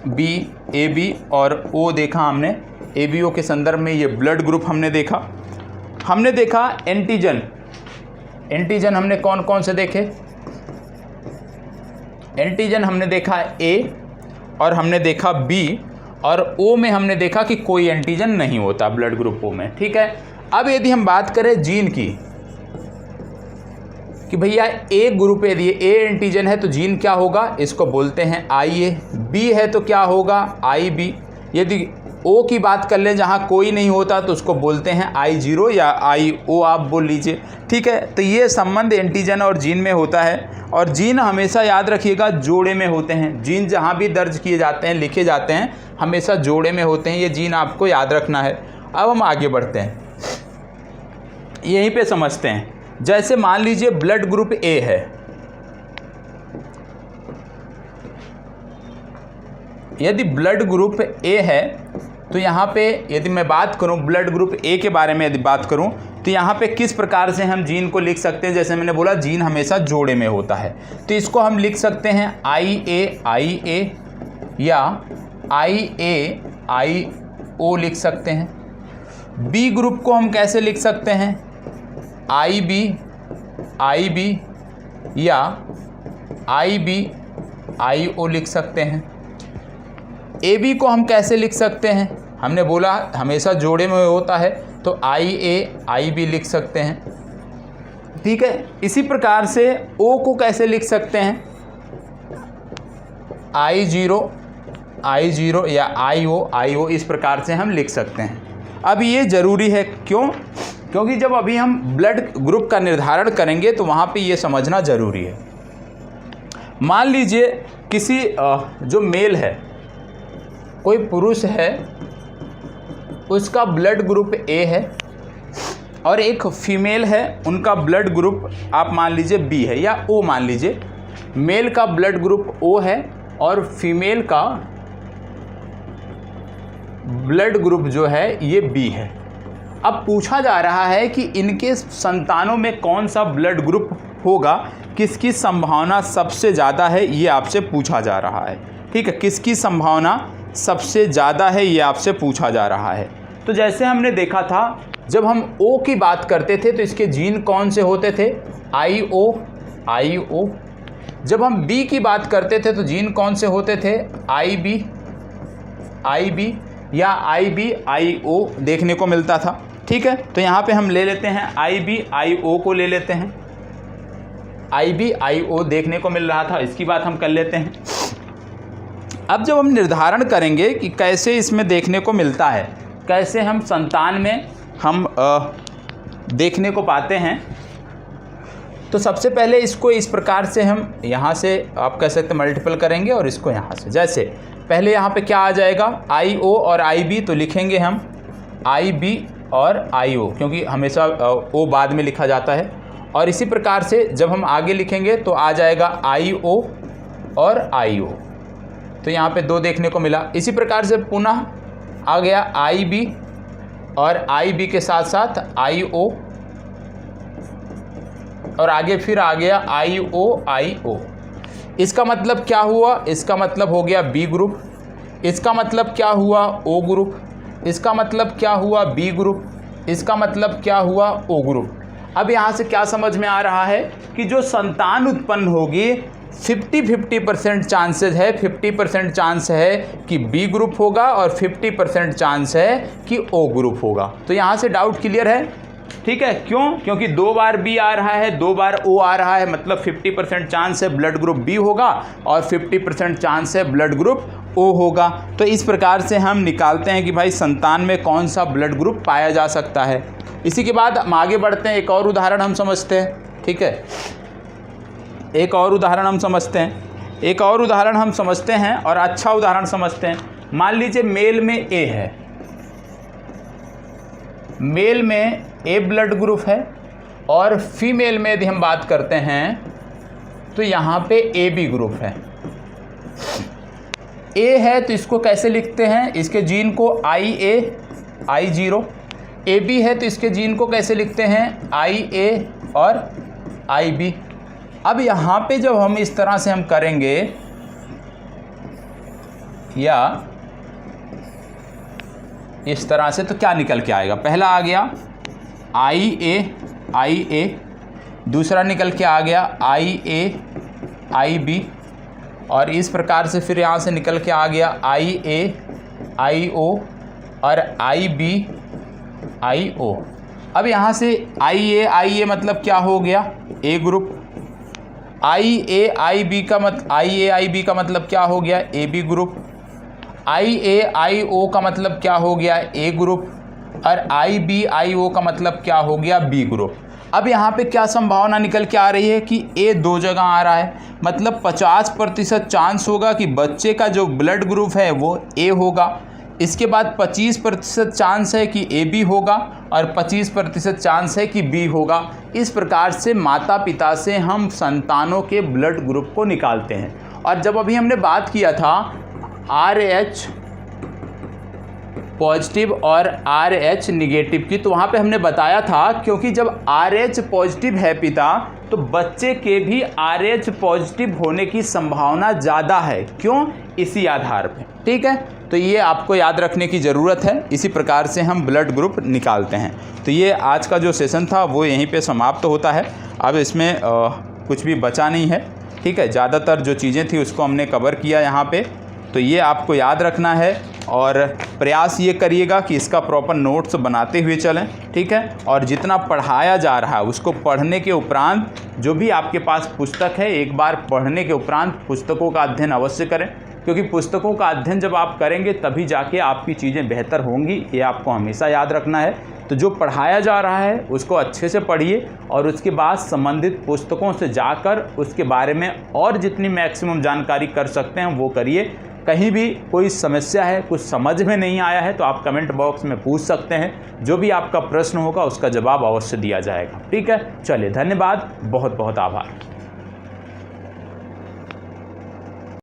B, AB और O देखा हमने ABO के संदर्भ में, ये ब्लड ग्रुप हमने देखा। हमने देखा एंटीजन, एंटीजन हमने कौन कौन से देखे, एंटीजन हमने देखा A और हमने देखा B, और O में हमने देखा कि कोई एंटीजन नहीं होता ब्लड ग्रुप O में। ठीक है, अब यदि हम बात करें जीन की कि भैया A ग्रुप यदि A एंटीजन है तो जीन क्या होगा, इसको बोलते हैं IA, B है तो क्या होगा IB, यदि O की बात कर लें जहाँ कोई नहीं होता तो उसको बोलते हैं I0 या IO आप बोल लीजिए। ठीक है, तो ये संबंध एंटीजन और जीन में होता है, और जीन हमेशा याद रखिएगा जोड़े में होते हैं। जीन जहाँ भी दर्ज किए जाते हैं, लिखे जाते हैं, हमेशा जोड़े में होते हैं। ये जीन आपको याद रखना है। अब हम आगे बढ़ते हैं, यहीं पे समझते हैं। जैसे मान लीजिए ब्लड ग्रुप A है, यदि ब्लड ग्रुप ए है तो यहाँ पे यदि मैं बात करूँ ब्लड ग्रुप ए के बारे में यदि बात करूँ तो यहाँ पे किस प्रकार से हम जीन को लिख सकते हैं। जैसे मैंने बोला जीन हमेशा जोड़े में होता है, तो इसको हम लिख सकते हैं IA या IAIO लिख सकते हैं। बी ग्रुप को हम कैसे लिख सकते हैं, IB या IBIO लिख सकते हैं। AB को हम कैसे लिख सकते हैं, हमने बोला हमेशा जोड़े में होता है, तो IAIB लिख सकते हैं। ठीक है, इसी प्रकार से O को कैसे लिख सकते हैं, I0 या IO इस प्रकार से हम लिख सकते हैं। अब ये ज़रूरी है, क्यों? क्योंकि जब अभी हम ब्लड ग्रुप का निर्धारण करेंगे तो वहाँ पे ये समझना ज़रूरी है। मान लीजिए किसी जो मेल है, कोई पुरुष है, उसका ब्लड ग्रुप A है और एक फीमेल है, उनका ब्लड ग्रुप आप मान लीजिए B है या O मान लीजिए। मेल का ब्लड ग्रुप O है और फीमेल का ब्लड ग्रुप जो है ये B है। अब पूछा जा रहा है कि इनके संतानों में कौन सा ब्लड ग्रुप होगा, किसकी संभावना सबसे ज़्यादा है, ये आपसे पूछा जा रहा है। ठीक है, किसकी संभावना सबसे ज़्यादा है ये आपसे पूछा जा रहा है। तो जैसे हमने देखा था जब हम O की बात करते थे तो इसके जीन कौन से होते थे, IO। जब हम B की बात करते थे तो जीन कौन से होते थे, IB या IBIO देखने को मिलता था। ठीक है, तो यहाँ पे हम ले लेते हैं IBIO को ले लेते हैं, IBIO देखने को मिल रहा था, इसकी बात हम कर लेते हैं। अब जब हम निर्धारण करेंगे कि कैसे इसमें देखने को मिलता है, कैसे हम संतान में हम देखने को पाते हैं, तो सबसे पहले इसको इस प्रकार से हम यहाँ से आप कह सकते हैं मल्टीपल करेंगे और इसको यहाँ से, जैसे पहले यहाँ पे क्या आ जाएगा, IO और IB, तो लिखेंगे हम IB और IO, क्योंकि हमेशा O बाद में लिखा जाता है। और इसी प्रकार से जब हम आगे लिखेंगे तो आ जाएगा IO और IO, तो यहाँ पे 2 देखने को मिला। इसी प्रकार से पुनः आ गया IB और IB के साथ साथ IO और आगे फिर आ गया IO। इसका मतलब क्या हुआ, इसका मतलब हो गया B ग्रुप, इसका मतलब क्या हुआ, O ग्रुप, इसका मतलब क्या हुआ, B ग्रुप, इसका मतलब क्या हुआ, O ग्रुप। अब यहाँ से क्या समझ में आ रहा है कि जो संतान उत्पन्न होगी 50-50% चांसेस है, 50% चांस है कि B ग्रुप होगा और 50% चांस है कि O ग्रुप होगा। तो यहाँ से डाउट क्लियर है। ठीक है, क्यों? क्योंकि 2 बार B आ रहा है, 2 बार O आ रहा है, मतलब 50% चांस है ब्लड ग्रुप B होगा और 50% चांस है ब्लड ग्रुप O होगा। तो इस प्रकार से हम निकालते हैं कि भाई संतान में कौन सा ब्लड ग्रुप पाया जा सकता है। इसी के बाद हम आगे बढ़ते हैं, एक और उदाहरण हम समझते हैं। ठीक है, एक और उदाहरण हम समझते हैं और अच्छा उदाहरण समझते हैं। मान लीजिए मेल में A है, मेल में A ब्लड ग्रुप है और फीमेल में यदि हम बात करते हैं तो यहाँ पे AB ग्रुप है। A है तो इसको कैसे लिखते हैं, इसके जीन को IA, I0। AB है तो इसके जीन को कैसे लिखते हैं, IA और IB। अब यहाँ पे जब हम इस तरह से हम करेंगे या इस तरह से, तो क्या निकल के आएगा, पहला आ गया IA, दूसरा निकल के आ गया IA, IB और इस प्रकार से फिर यहाँ से निकल के आ गया IA, IO और IB, IO। अब यहाँ से IA मतलब क्या हो गया, A ग्रुप। IAIB का मतलब क्या हो गया, AB ग्रुप। IAIO का मतलब क्या हो गया, A ग्रुप। और IBIO का मतलब क्या हो गया, B ग्रुप। अब यहाँ पे क्या संभावना निकल के आ रही है कि A 2 जगह आ रहा है, मतलब 50% चांस होगा कि बच्चे का जो ब्लड ग्रुप है वो A होगा। इसके बाद 25% चांस है कि AB होगा और 25% चांस है कि B होगा। इस प्रकार से माता पिता से हम संतानों के ब्लड ग्रुप को निकालते हैं। और जब अभी हमने बात किया था RH पॉजिटिव और RH निगेटिव की, तो वहाँ पे हमने बताया था क्योंकि जब RH पॉजिटिव है पिता तो बच्चे के भी RH पॉजिटिव होने की संभावना ज़्यादा है। क्यों? इसी आधार पे। ठीक है, तो ये आपको याद रखने की ज़रूरत है। इसी प्रकार से हम ब्लड ग्रुप निकालते हैं। तो ये आज का जो सेशन था वो यहीं पे समाप्त होता है। अब इसमें कुछ भी बचा नहीं है। ठीक है, ज़्यादातर जो चीज़ें थी उसको हमने कवर किया यहाँ पे। तो ये आपको याद रखना है और प्रयास ये करिएगा कि इसका प्रॉपर नोट्स बनाते हुए चलें। ठीक है, और जितना पढ़ाया जा रहा है उसको पढ़ने के उपरांत जो भी आपके पास पुस्तक है एक बार पढ़ने के उपरांत पुस्तकों का अध्ययन अवश्य करें, क्योंकि पुस्तकों का अध्ययन जब आप करेंगे तभी जाके आपकी चीज़ें बेहतर होंगी। ये आपको हमेशा याद रखना है। तो जो पढ़ाया जा रहा है उसको अच्छे से पढ़िए और उसके बाद संबंधित पुस्तकों से जाकर उसके बारे में और जितनी मैक्सिमम जानकारी कर सकते हैं वो करिए। कहीं भी कोई समस्या है, कुछ समझ में नहीं आया है तो आप कमेंट बॉक्स में पूछ सकते हैं। जो भी आपका प्रश्न होगा उसका जवाब अवश्य दिया जाएगा। ठीक है, चलिए धन्यवाद, बहुत बहुत आभार।